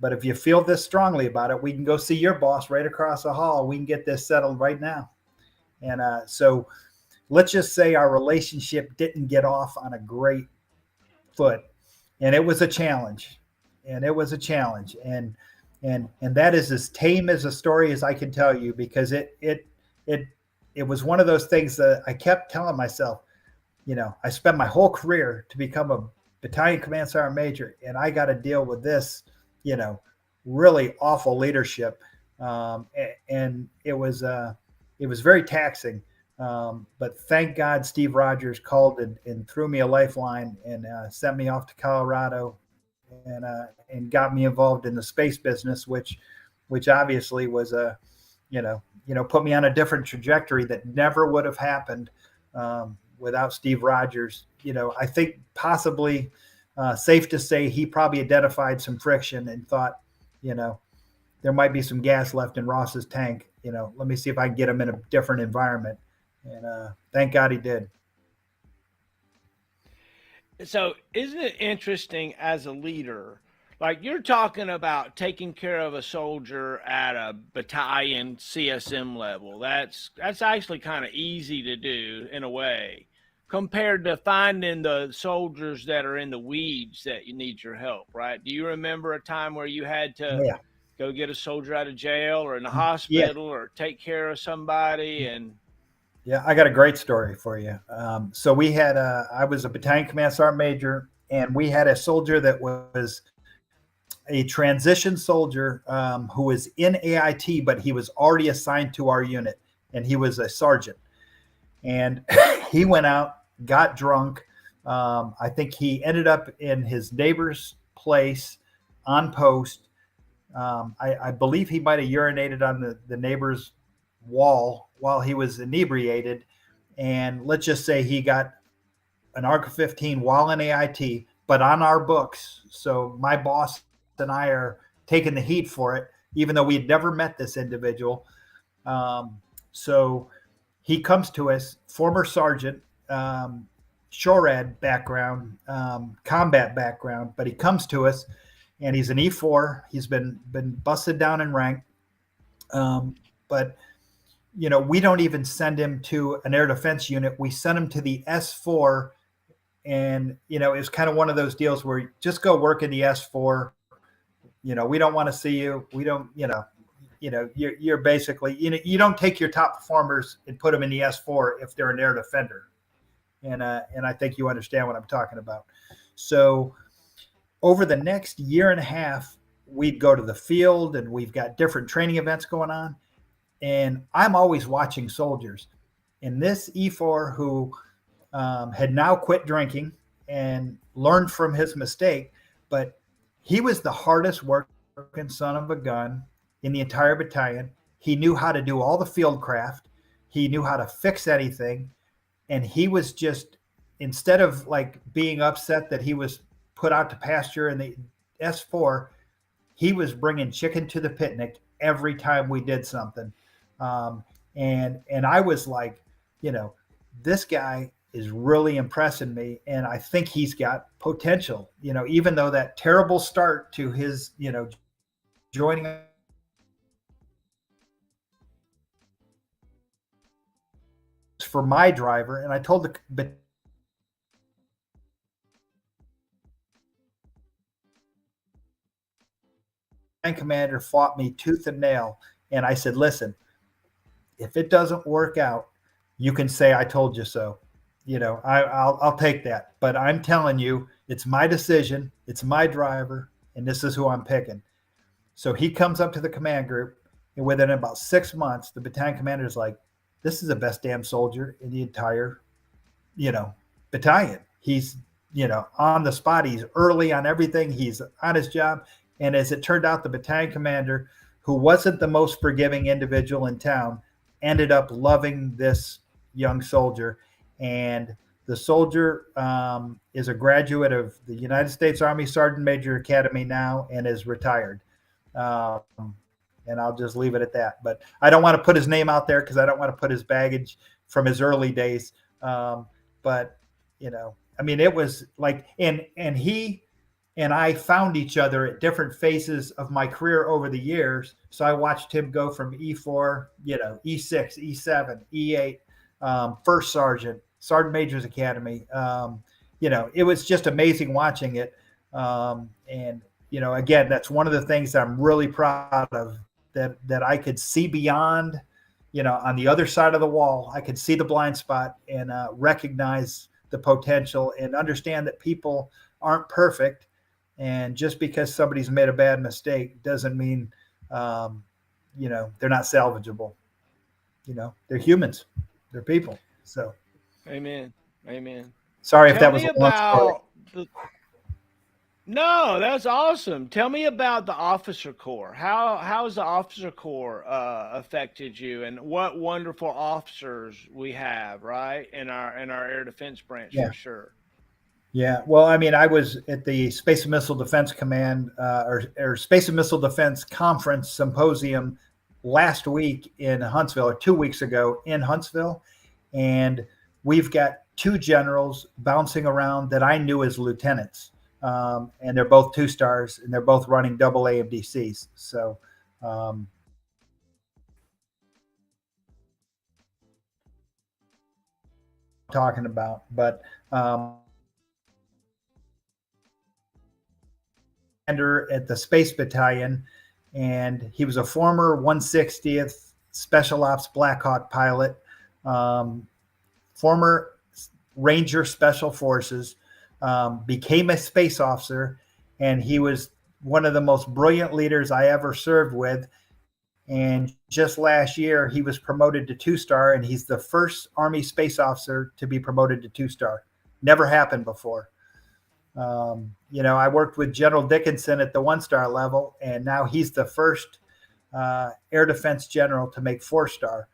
But if you feel this strongly about it, we can go see your boss right across the hall. We can get this settled right now. And so let's just say our relationship didn't get off on a great foot. And it was a challenge. And it was a challenge. And that is as tame as a story as I can tell you, because it was one of those things that I kept telling myself, I spent my whole career to become a battalion command sergeant major, and I got to deal with this, really awful leadership. And it was very taxing. But thank God Steve Rogers called and threw me a lifeline and sent me off to Colorado and got me involved in the space business, which obviously was put me on a different trajectory that never would have happened without Steve Rogers. I think possibly safe to say he probably identified some friction and thought, there might be some gas left in Ross's tank. Let me see if I can get him in a different environment. And thank God he did. So, isn't it interesting as a leader? Like you're talking about taking care of a soldier at a battalion CSM level. That's actually kind of easy to do in a way, compared to finding the soldiers that are in the weeds that you need your help. Right? Do you remember a time where you had to go get a soldier out of jail or in the hospital or take care of somebody? And yeah, I got a great story for you. So we had I was a battalion command sergeant major, and we had a soldier that was a transition soldier who was in AIT, but he was already assigned to our unit, and he was a sergeant. And he went out, got drunk. I think he ended up in his neighbor's place on post. I believe he might have urinated on the neighbor's wall while he was inebriated. And let's just say he got an ARCA 15 while in AIT, but on our books. So my boss and I are taking the heat for it, even though we had never met this individual. So he comes to us, former sergeant, SHORAD background, combat background, but he comes to us and he's an E4. He's been busted down in rank. But we don't even send him to an air defense unit. We send him to the S4. And, it's kind of one of those deals where you just go work in the S4. We don't want to see you. We don't, you're basically, you don't take your top performers and put them in the S4 if they're an air defender. And I think you understand what I'm talking about. So over the next year and a half, we'd go to the field and we've got different training events going on. And I'm always watching soldiers. And this E4 who had now quit drinking and learned from his mistake, but he was the hardest working son of a gun in the entire battalion. He knew how to do all the field craft. He knew how to fix anything. And he was just, instead of like being upset that he was put out to pasture in the S4, he was bringing chicken to the picnic every time we did something. And I was like, this guy is really impressing me. And I think he's got potential, even though that terrible start to his, joining for my driver. And I told the commander fought me tooth and nail. And I said, listen, if it doesn't work out, you can say, I told you so. I'll take that. But I'm telling you, it's my decision. It's my driver. And this is who I'm picking. So he comes up to the command group. And within about 6 months, the battalion commander is like, this is the best damn soldier in the entire, battalion. He's, on the spot. He's early on everything. He's on his job. And as it turned out, the battalion commander, who wasn't the most forgiving individual in town, ended up loving this young soldier. And the soldier is a graduate of the United States Army Sergeant Major Academy now and is retired. And I'll just leave it at that. But I don't want to put his name out there because I don't want to put his baggage from his early days. But I mean, it was like, and he and I found each other at different phases of my career over the years. So I watched him go from E4, E6, E7, E8, first sergeant, sergeant major's academy. It was just amazing watching it. And again, that's one of the things that I'm really proud of, that I could see beyond, on the other side of the wall. I could see the blind spot and recognize the potential and understand that people aren't perfect. And just because somebody's made a bad mistake doesn't mean, they're not salvageable. They're humans, they're people. So, Amen. Amen. sorry if Tell that was me a long story. about the. No, that's awesome. Tell me about the officer corps. How's the officer corps affected you, and what wonderful officers we have, right, in our air defense branch Yeah. for sure. Yeah, well, I mean, I was at the Space and Missile Defense Command, or Space and Missile Defense Conference Symposium last week in Huntsville, or 2 weeks ago in Huntsville, and we've got two generals bouncing around that I knew as lieutenants, and they're both 2 stars, and they're both running double AMDCs. So, talking about, but at the Space Battalion, and he was a former 160th Special Ops Black Hawk pilot, former Ranger Special Forces, became a space officer, and he was one of the most brilliant leaders I ever served with. And just last year, he was promoted to 2 star, and he's the first Army space officer to be promoted to 2 star. Never happened before. I worked with General Dickinson at the 1 star level, and now he's the first air defense general to make 4 star.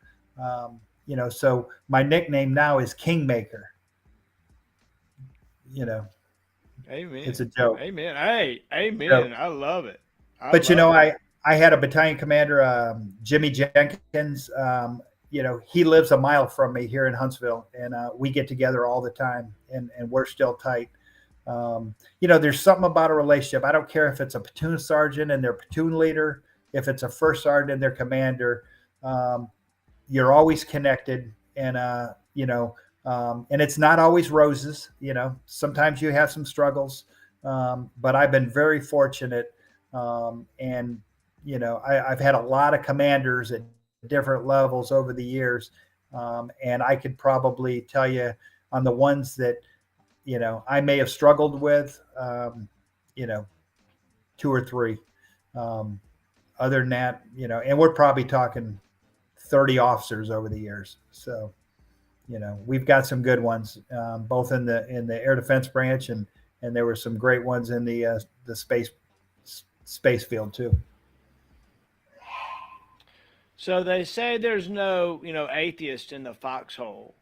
So my nickname now is Kingmaker. It's Amen. a joke. Amen. Hey, So, amen. I love it. I but love it. I had a battalion commander, Jimmy Jenkins. He lives a mile from me here in Huntsville, and we get together all the time, and we're still tight. There's something about a relationship. I don't care if it's a platoon sergeant and their platoon leader, if it's a first sergeant and their commander. You're always connected, and it's not always roses. Sometimes you have some struggles, but I've been very fortunate, and I've had a lot of commanders at different levels over the years, and I could probably tell you on the ones that I may have struggled with, you know, 2 or 3. Um, Other than that, and we're probably talking 30 officers over the years. So, we've got some good ones, both in the air defense branch, and there were some great ones in the space field too. So they say there's no, atheist in the foxhole.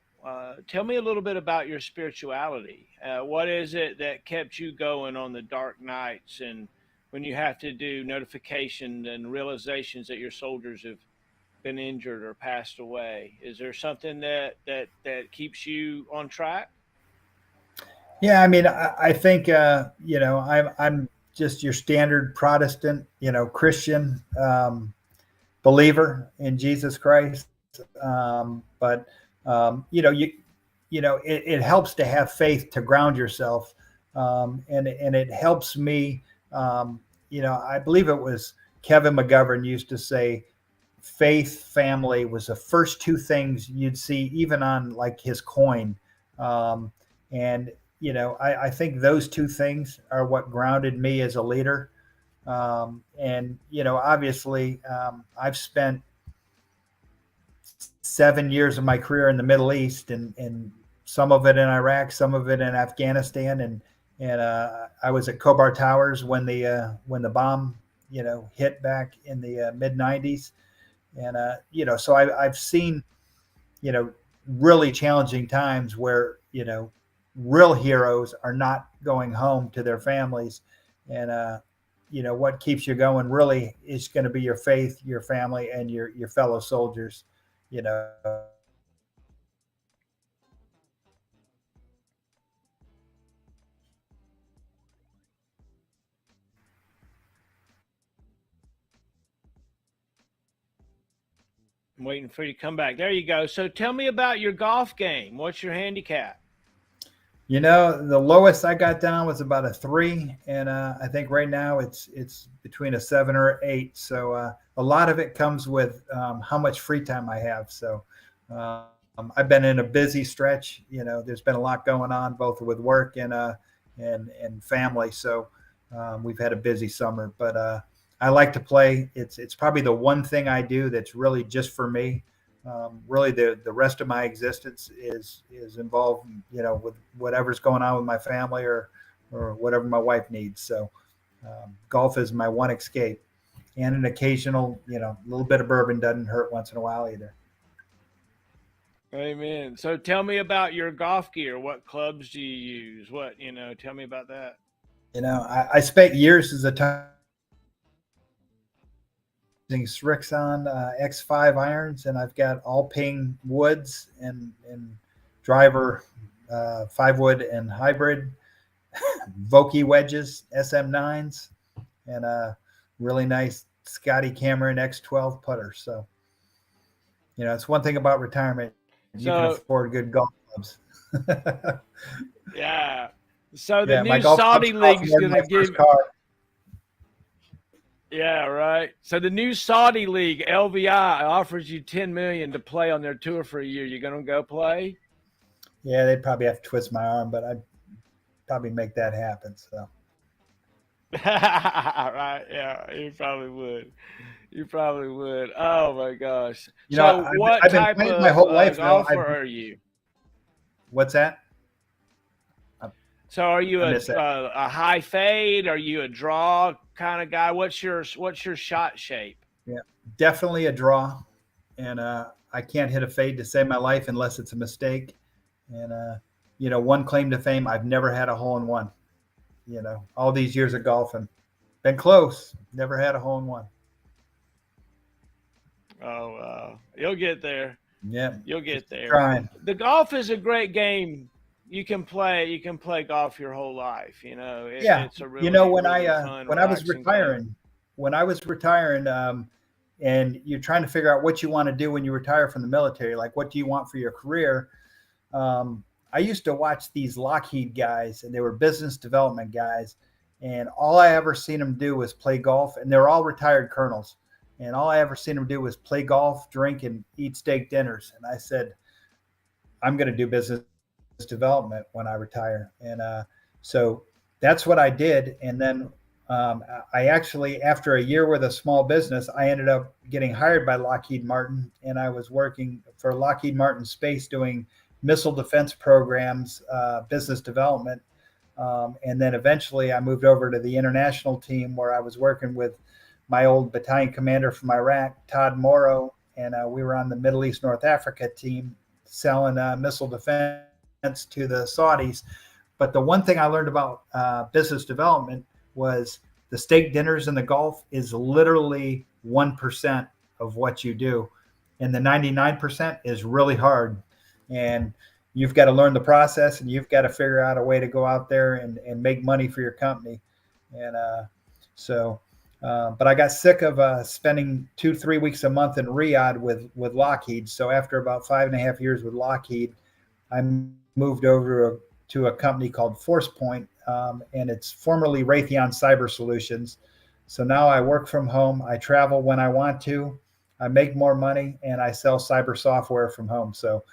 Tell me a little bit about your spirituality. What is it that kept you going on the dark nights and when you have to do notifications and realizations that your soldiers have been injured or passed away? Is there something that keeps you on track? Yeah, I mean, I think I'm just your standard Protestant, Christian, believer in Jesus Christ. But it helps to have faith to ground yourself, and it helps me. I believe it was Kevin McGovern used to say, faith, family was the first 2 things you'd see even on like his coin. And I think those 2 things are what grounded me as a leader. And obviously, I've spent 7 years of my career in the Middle East, and some of it in Iraq, some of it in Afghanistan, and I was at Kobar Towers when the bomb hit back in the mid '90s, and so I've seen really challenging times where real heroes are not going home to their families, and what keeps you going really is going to be your faith, your family, and your fellow soldiers. I'm waiting for you to come back. There you go. So tell me about your golf game. What's your handicap? The lowest I got down was about a 3, and I think right now it's between a 7 or 8. So a lot of it comes with how much free time I have. So I've been in a busy stretch. There's been a lot going on both with work and family. So we've had a busy summer, but I like to play. It's probably the one thing I do that's really just for me. Really, the rest of my existence is involved, with whatever's going on with my family or whatever my wife needs. So, golf is my one escape, and an occasional, little bit of bourbon doesn't hurt once in a while either. Amen. So tell me about your golf gear. What clubs do you use? Tell me about that. I spent years as a using Srixon X5 irons, and I've got all ping woods and driver 5-wood and hybrid Vokey wedges, SM9s, and a really nice Scotty Cameron X12 putter. So, it's one thing about retirement. You can afford good golf clubs. Yeah. So the yeah, new Saudi league is going to give. Car. Yeah, right. So the new Saudi league, LVI, offers you $10 million to play on their tour for a year. You going to go play? Yeah, they'd probably have to twist my arm, but I'd probably make that happen. So. Right. Yeah, you probably would. You probably would. Oh my gosh. What I've type been of my whole life golfer are you? What's that? So are you a high fade? Are you a draw kind of guy? What's your shot shape? Yeah, definitely a draw, and I can't hit a fade to save my life unless it's a mistake. And one claim to fame: I've never had a hole in one. All these years of golfing, been close, never had a hole in one. Oh, wow. You'll get there. Yeah, you'll get there. Trying. The golf is a great game. You can play golf your whole life. It's a really, when really I was retiring, and you're trying to figure out what you want to do when you retire from the military, like what do you want for your career? I used to watch these Lockheed guys, and they were business development guys, and all I ever seen them do was play golf, and they're all retired colonels, and all I ever seen them do was play golf, drink, and eat steak dinners. And I said, I'm going to do business development when I retire. And so that's what I did. And then I actually, after a year with a small business, I ended up getting hired by Lockheed Martin, and I was working for Lockheed Martin Space doing missile defense programs, business development. And then eventually I moved over to the international team where I was working with my old battalion commander from Iraq, Todd Morrow, and we were on the Middle East North Africa team selling missile defense to the Saudis. But the one thing I learned about business development was the steak dinners and the golf is literally 1% of what you do. And the 99% is really hard. And you've got to learn the process, and you've got to figure out a way to go out there and make money for your company. And but I got sick of spending 2-3 weeks a month in Riyadh with Lockheed. So after about 5.5 years with Lockheed, I moved over to a company called ForcePoint, and it's formerly Raytheon Cyber Solutions. So now I work from home. I travel when I want to. I make more money, and I sell cyber software from home. So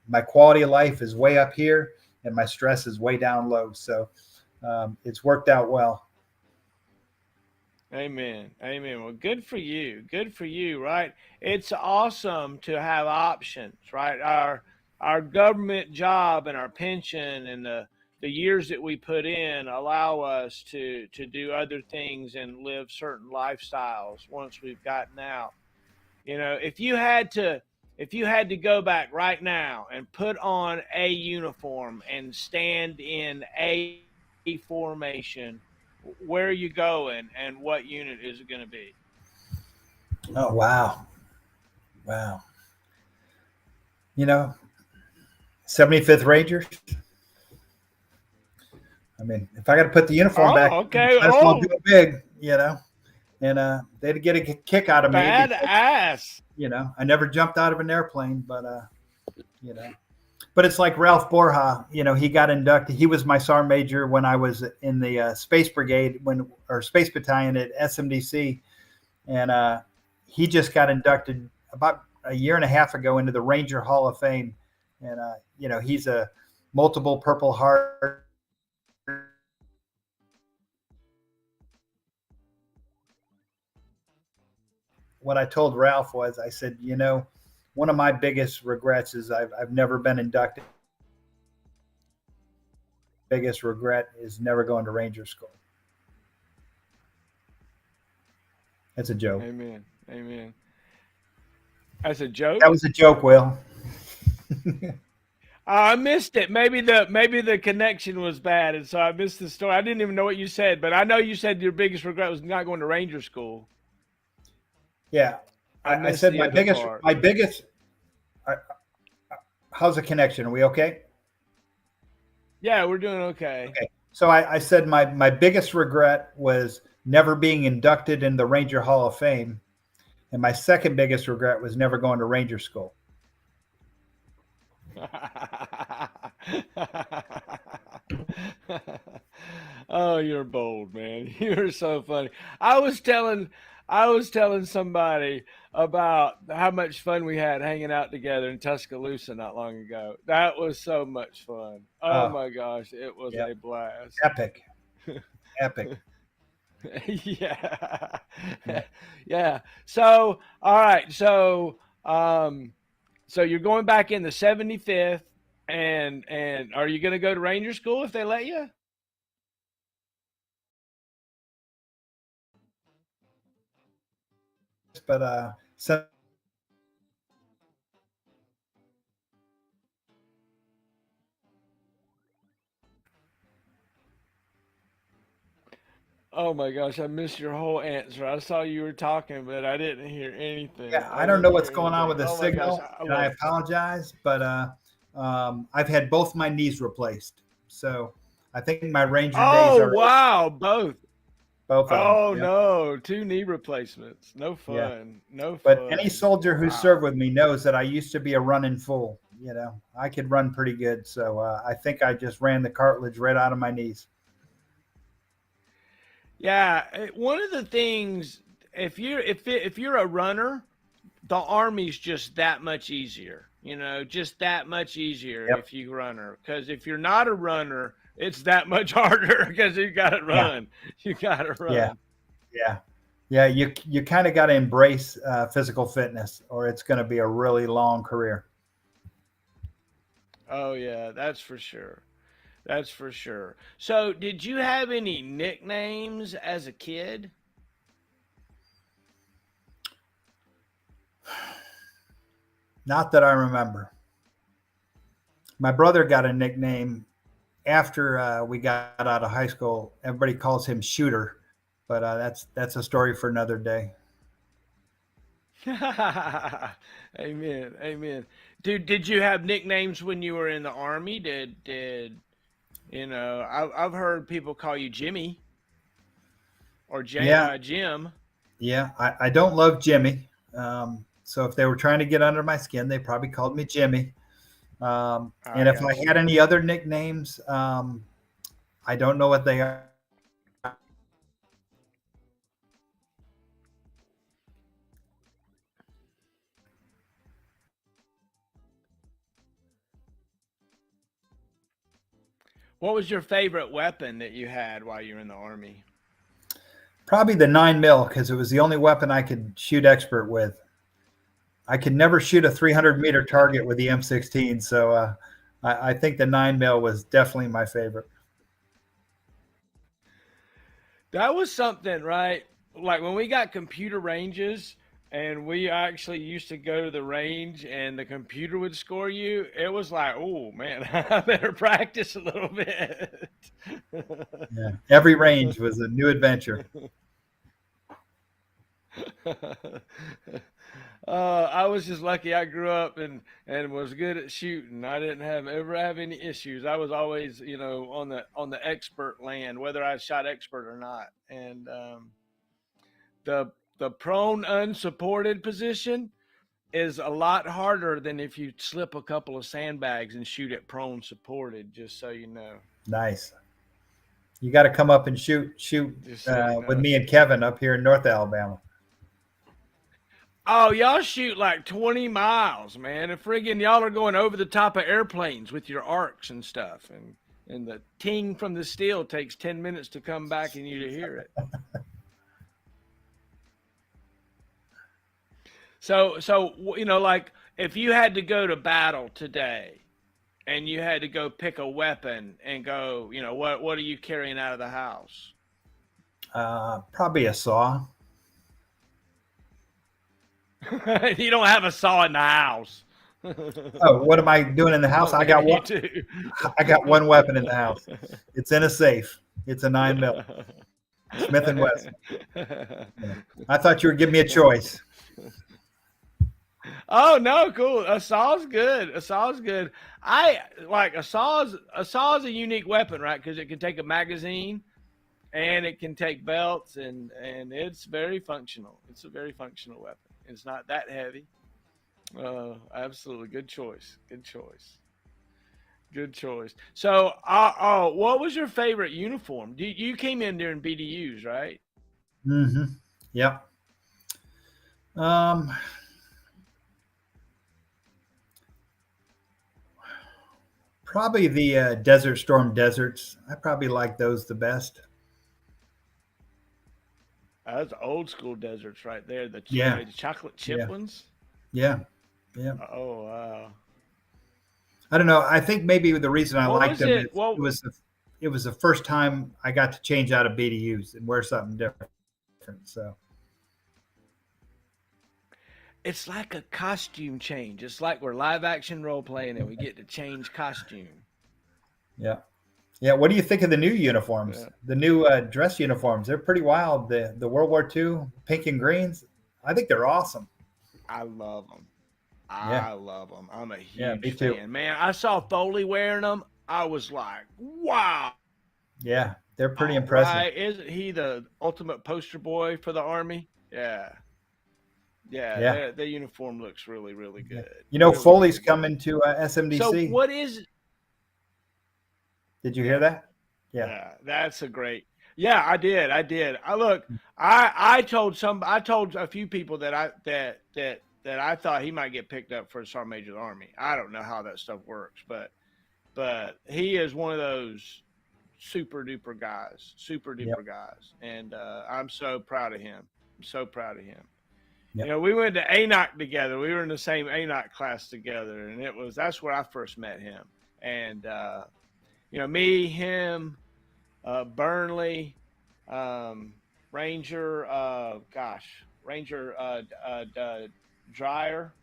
my quality of life is way up here, and my stress is way down low. So it's worked out well. Amen. Amen. Well, good for you. Good for you, right? It's awesome to have options, right? Our government job and our pension and the years that we put in allow us to do other things and live certain lifestyles once we've gotten out. If you had to go back right now and put on a uniform and stand in a formation, where are you going and what unit is it going to be? Oh, wow. 75th Rangers. I mean, if I got to put the uniform back, okay. I'll do it big, and they'd get a kick out of me because Badass. I never jumped out of an airplane, but you know. But it's like Ralph Borja, he got inducted. He was my sergeant major when I was in the Space Brigade or Space Battalion at SMDC, and he just got inducted about a year and a half ago into the Ranger Hall of Fame, and he's a multiple Purple Heart. What I told Ralph was, I said, one of my biggest regrets is I've never been inducted. Biggest regret is never going to Ranger School. That's a joke. Amen. Amen. That's a joke. That was a joke, Will. I missed it. Maybe the connection was bad, and so I missed the story. I didn't even know what you said, but I know you said your biggest regret was not going to Ranger School. Yeah, I said my biggest. How's the connection? Are we okay? Yeah, we're doing okay. Okay. So I said my biggest regret was never being inducted in the Ranger Hall of Fame, and my second biggest regret was never going to Ranger School. Oh, you're bold, man. You're so funny. I was telling somebody about how much fun we had hanging out together in Tuscaloosa not long ago. That was so much fun. Oh my gosh, it was a blast. Epic. Epic. Yeah. Yeah. So, all right. So you're going back in the 75th, and are you going to go to Ranger School if they let you? But Oh my gosh, I missed your whole answer. I saw you were talking, but I didn't hear anything. Yeah, I don't know what's going on with the signal, and I apologize. But I've had both my knees replaced, so I think my Ranger days are. Oh wow, both. Both. Oh no, 2 knee replacements. No fun. Yeah. No fun. But any soldier who served with me knows that I used to be a running fool. I could run pretty good, so I think I just ran the cartilage right out of my knees. Yeah, one of the things, if you're a runner, the Army's just that much easier. Just that much easier if you runner. Because if you're not a runner, it's that much harder because you got to run. Yeah. You got to run. Yeah. You kind of got to embrace physical fitness, or it's going to be a really long career. Oh yeah, that's for sure. That's for sure. So, did you have any nicknames as a kid? Not that I remember. My brother got a nickname after we got out of high school. Everybody calls him Shooter, but that's a story for another day. Amen. Amen. Dude, did you have nicknames when you were in the Army? Did I've heard people call you Jimmy or Jim. Yeah, I don't love Jimmy. So if they were trying to get under my skin, they probably called me Jimmy. And if I had any other nicknames, I don't know what they are. What was your favorite weapon that you had while you were in the Army? Probably the 9mm, because it was the only weapon I could shoot expert with. I could never shoot a 300-meter target with the M16, so I think the 9mm was definitely my favorite. That was something, right? Like when we got computer ranges and we actually used to go to the range and the computer would score you, it was like, oh man, I better practice a little bit. Yeah, every range was a new adventure. I was just lucky. I grew up and was good at shooting. I didn't ever have any issues. I was always, on the expert land, whether I shot expert or not. And the prone unsupported position is a lot harder than if you slip a couple of sandbags and shoot it prone supported. Just so you know. Nice. You got to come up and shoot Just so you with know. me and Kevin up here in North Alabama. Oh, y'all shoot like 20 miles, man. And friggin' y'all are going over the top of airplanes with your arcs and stuff. And the ting from the steel takes 10 minutes to come back and you to hear it. So like if you had to go to battle today and you had to go pick a weapon and go, what are you carrying out of the house? Probably a saw. You don't have a saw in the house. Oh, what am I doing in the house? I got one. I got one weapon in the house. It's in a safe. It's a 9mm Smith and Wesson. Yeah. I thought you were giving me a choice. Oh no, cool. A saw's good. A saw's good. I like a saw's a unique weapon, right? Because it can take a magazine, and it can take belts, and it's very functional. It's a very functional weapon. It's not that heavy. Absolutely, good choice. Good choice. Good choice. So, what was your favorite uniform? You came in during BDUs, right? Mm-hmm. Yep. Probably the Desert Storm Deserts. I probably like those the best. That's old school deserts right there. The chocolate chip ones. Yeah. Yeah. Oh wow. I don't know. I think maybe the reason I liked them it was the first time I got to change out of BDUs and wear something different. So it's like a costume change. It's like we're live action role playing and we get to change costume. Yeah. Yeah. What do you think of the new uniforms? Yeah. The new dress uniforms? They're pretty wild. The World War II pink and greens. I think they're awesome. I love them. I love them. I'm a huge fan. Man, I saw Foley wearing them. I was like, wow. Yeah, they're pretty impressive. Right. Isn't he the ultimate poster boy for the Army? Yeah. Yeah. The uniform looks really, really good. Really, Foley's really coming to SMDC. So what is? Did you hear that? Yeah, that's a great. Yeah, I did. I told a few people that I thought he might get picked up for a Sergeant Major of the Army. I don't know how that stuff works, but he is one of those super duper guys, and I'm so proud of him. Yep. We went to ANOC together. We were in the same ANOC class together, and that's where I first met him. And me, him, Burnley, Ranger Dreyer,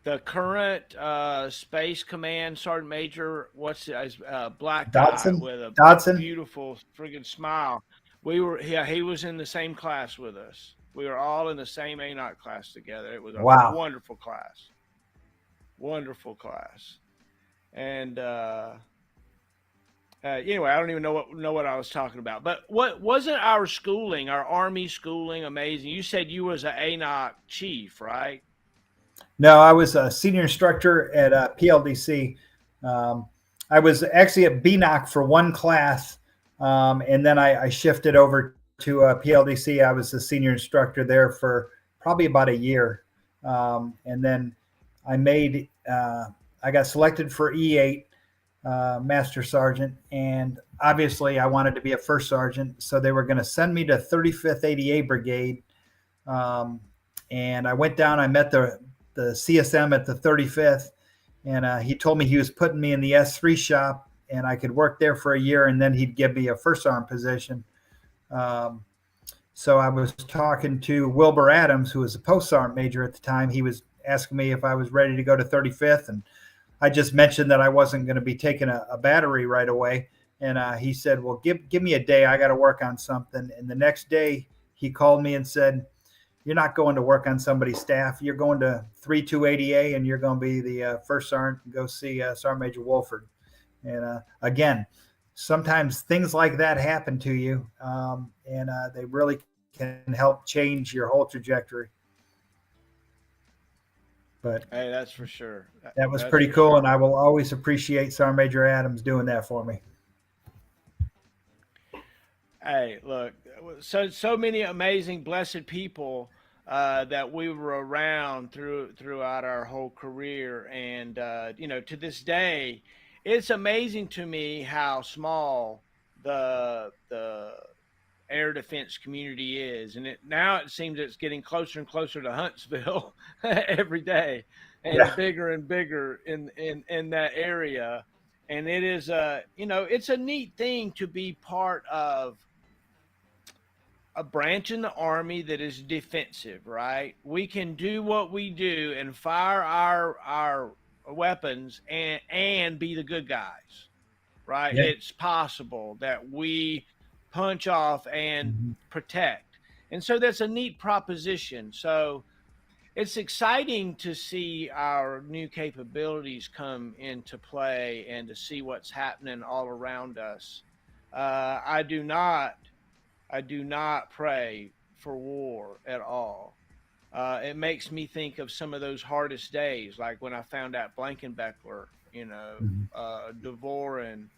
the current Space Command Sergeant Major, black Dodson? guy with a Dodson? Beautiful friggin' smile. He was in the same class with us. We were all in the same ANOC class together. It was a wonderful class. Wonderful class. And anyway, I don't even know what I was talking about. But what wasn't our Army schooling amazing? You said you was an ANOC chief, right? No, I was a senior instructor at PLDC. I was actually at BNOC for one class, and then I shifted over to PLDC. I was a senior instructor there for probably about a year, and then I got selected for E8 Master Sergeant, and obviously I wanted to be a first sergeant, so they were going to send me to 35th ADA Brigade, and I went down. I met the CSM at the 35th, and he told me he was putting me in the S3 shop, and I could work there for a year, and then he'd give me a first sergeant position. So I was talking to Wilbur Adams, who was a post sergeant major at the time. He was asking me if I was ready to go to 35th, and I just mentioned that I wasn't going to be taking a battery right away. And he said, well, give me a day. I got to work on something. And the next day he called me and said, you're not going to work on somebody's staff. You're going to 3-2 ADA, and you're going to be the first sergeant and go see Sergeant Major Wolford. And again, sometimes things like that happen to you, and they really can help change your whole trajectory. But Hey, that's for sure. that was That's pretty for cool, and sure. I will always appreciate Sergeant Major Adams doing that for me. Hey, look, so many amazing, blessed people that we were around throughout our whole career, and to this day, it's amazing to me how small the air defense community is, and it seems it's getting closer and closer to Huntsville every day, Yeah. and bigger in that area, and it is it's a neat thing to be part of a branch in the army that is defensive, right? We can do what we do and fire our weapons and be the good guys, right? Yeah. It's possible that we punch off and Mhm. protect. And so that's a neat proposition. So it's exciting to see our new capabilities come into play and to see what's happening all around us. I do not pray for war at all. It makes me think of some of those hardest days, like when I found out Blankenbeckler, Mhm. DeVore, and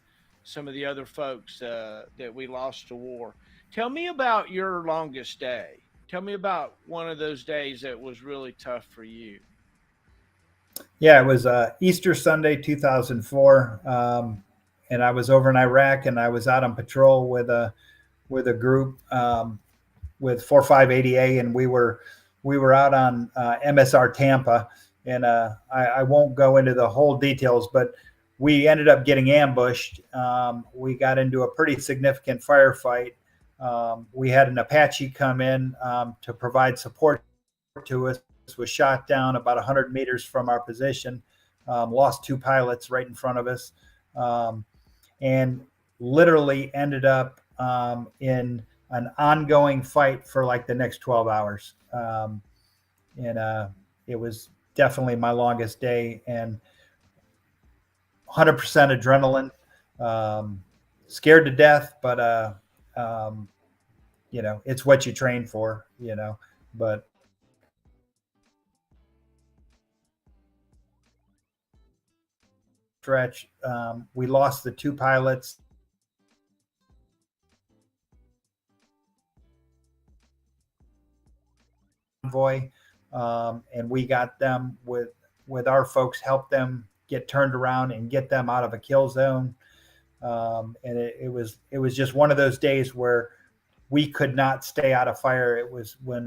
some of the other folks that we lost to war. Tell me about your longest day. Tell me about one of those days that was really tough for you. Yeah, it was Easter Sunday, 2004, and I was over in Iraq, and I was out on patrol with a group, with 4580A, and we were out on MSR Tampa, and I won't go into the whole details, but we ended up getting ambushed. We got into a pretty significant firefight. We had an Apache come in to provide support to us. Was shot down about 100 meters from our position. Lost two pilots right in front of us, and literally ended up in an ongoing fight for like the next 12 hours. And it was definitely my longest day, and 100% adrenaline, um, scared to death, but um, it's what you train for, but stretch, we lost the two pilots. Convoy, and we got them with our folks, helped them get turned around and get them out of a kill zone. And it was just one of those days where we could not stay out of fire. It was when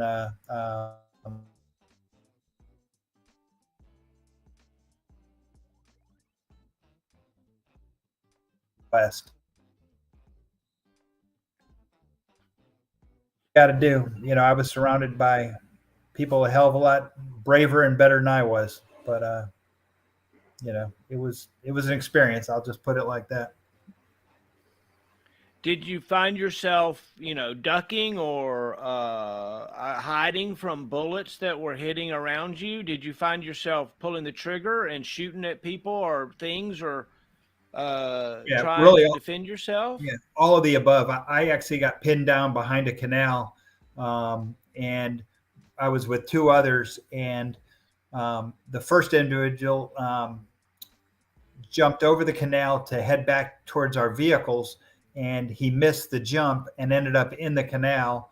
West got to do. I was surrounded by people a hell of a lot braver and better than I was, but it was an experience. I'll just put it like that. Did you find yourself, ducking or hiding from bullets that were hitting around you? Did you find yourself pulling the trigger and shooting at people or things, or Yeah, trying really. to defend yourself? Yeah, all of the above. I actually got pinned down behind a canal, and I was with two others. And the first individual jumped over the canal to head back towards our vehicles, and he missed the jump and ended up in the canal.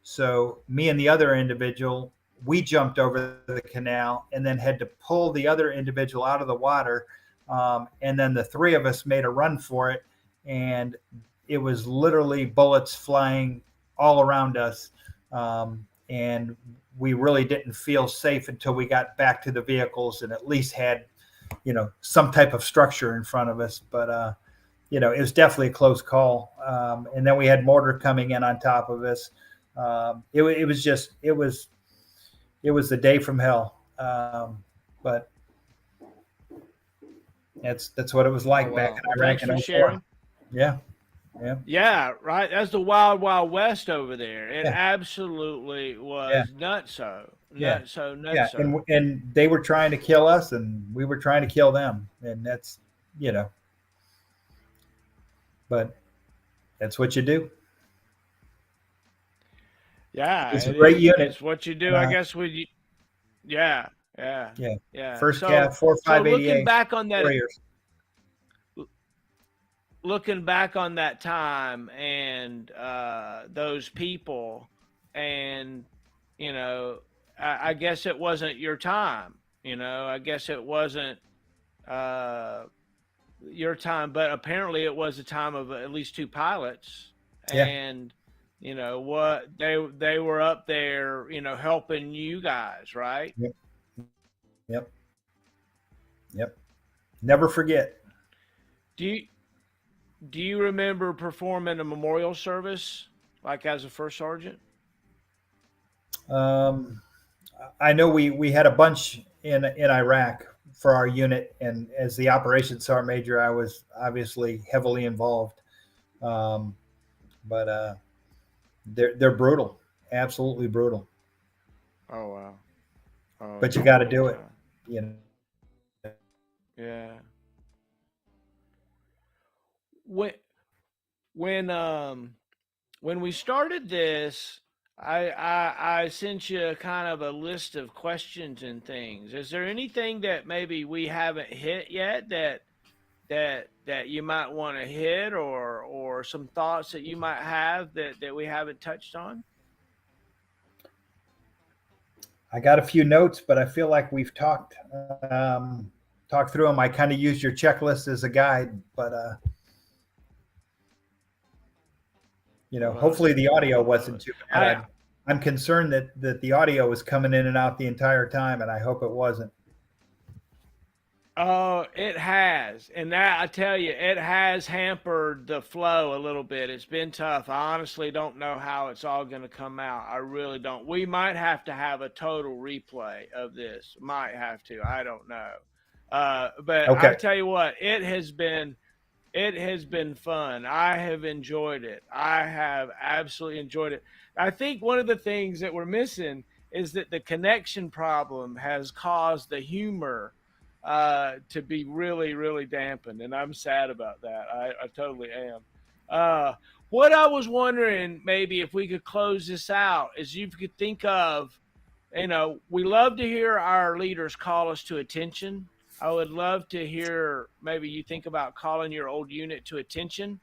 So me and the other individual, we jumped over the canal and then had to pull the other individual out of the water. And then the three of us made a run for it, and it was literally bullets flying all around us. And we really didn't feel safe until we got back to the vehicles and at least had some type of structure in front of us. But it was definitely a close call. And then we had mortar coming in on top of us. It was the day from hell. But that's what it was Oh like back wow! Well, in Iraq thanks in for '04. sharing. Yeah, yeah, Yeah, right. That's the wild, wild west over there. It yeah, absolutely yeah, was nutso, yeah, nutso, yeah. And nutso. and they were trying to kill us, and we were trying to kill them, and that's you know but that's what you do. Yeah, It's a great unit. it's what you do, I guess. Yeah, yeah, Yeah, yeah. first calf, four So five eighty eight, 4 years. looking back on that time and those people, and I guess it wasn't your time. I guess it wasn't uh, your time, but apparently it was a time of at least two pilots, Yeah. and what they were up there, helping you guys, right? Yep. Yep. Yep. Never forget. Do you do you remember performing a memorial service like as a first sergeant? Um, I know we had a bunch in Iraq for our unit, and as the operations sergeant major, I was obviously heavily involved. Um, but they're brutal, absolutely brutal. Oh wow. Oh But you yeah, got to big do it, time. you know. Yeah. When when um when we started this, I sent you kind of a list of questions and things. Is there anything that maybe we haven't hit yet that you might want to hit, or some thoughts that you might have that we haven't touched on? I got a few notes, but I feel like we've um, talked through them. I kind of used your checklist as a guide, but Well, hopefully the audio I love wasn't it. too bad. I'm concerned that the audio was coming in and out the entire time, and I hope it wasn't. Oh, it has. And that, I tell you, it has hampered the flow a little bit. It's been tough. I honestly don't know how it's all going to come out. I really don't. We might have a total replay of this. Might have to. I don't know. But I Okay. tell you what, it has been fun. I have enjoyed it. I have absolutely enjoyed it. I think one of the things that we're missing is that the connection problem has caused the humor to be really, really dampened, and I'm sad about that. I totally am. Uh, what I was wondering, maybe if we could close this out, is you could think of, we love to hear our leaders call us to attention. I would love to hear maybe you think about calling your old unit to attention,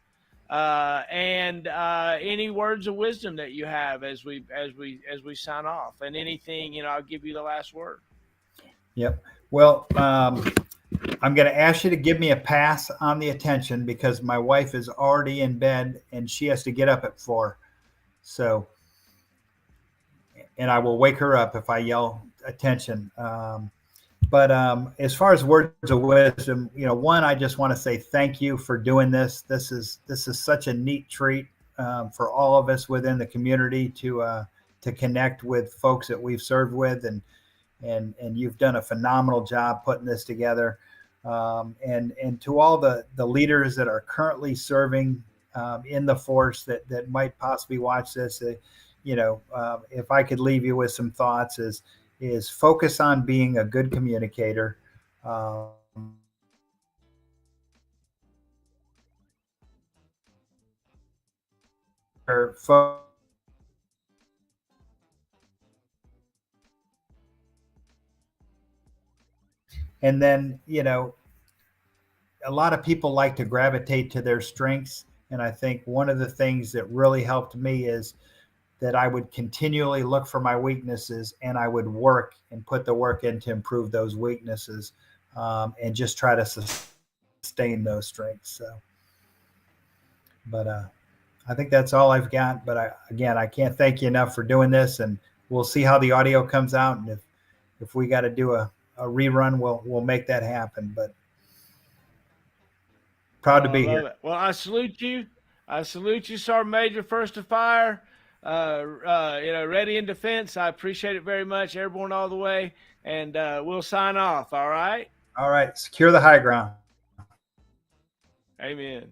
and any words of wisdom that you have as we sign off, and anything, I'll give you the last word. Yep. Well, I'm going to ask you to give me a pass on the attention because my wife is already in bed and she has to get up at 4. So, and I will wake her up if I yell attention. But as far as words of wisdom, one, I just want to say thank you for doing this. This is such a neat treat for all of us within the community to connect with folks that we've served with, and you've done a phenomenal job putting this together. And to all the leaders that are currently serving in the force that might possibly watch this, if I could leave you with some thoughts, is focus on being a good communicator. Um, and then, a lot of people like to gravitate to their strengths. And I think one of the things that really helped me is that I would continually look for my weaknesses and I would work and put the work in to improve those weaknesses, and just try to sustain those strengths. So, but I think that's all I've got. But again, I can't thank you enough for doing this, and we'll see how the audio comes out. And if we got to do a rerun, we'll make that happen. But proud to I be love here. it. Well, I salute you. I salute you, Sergeant Major, first to fire. Ready in defense. I appreciate it very much, airborne all the way, and we'll sign off. All right. All right, secure the high ground. Amen.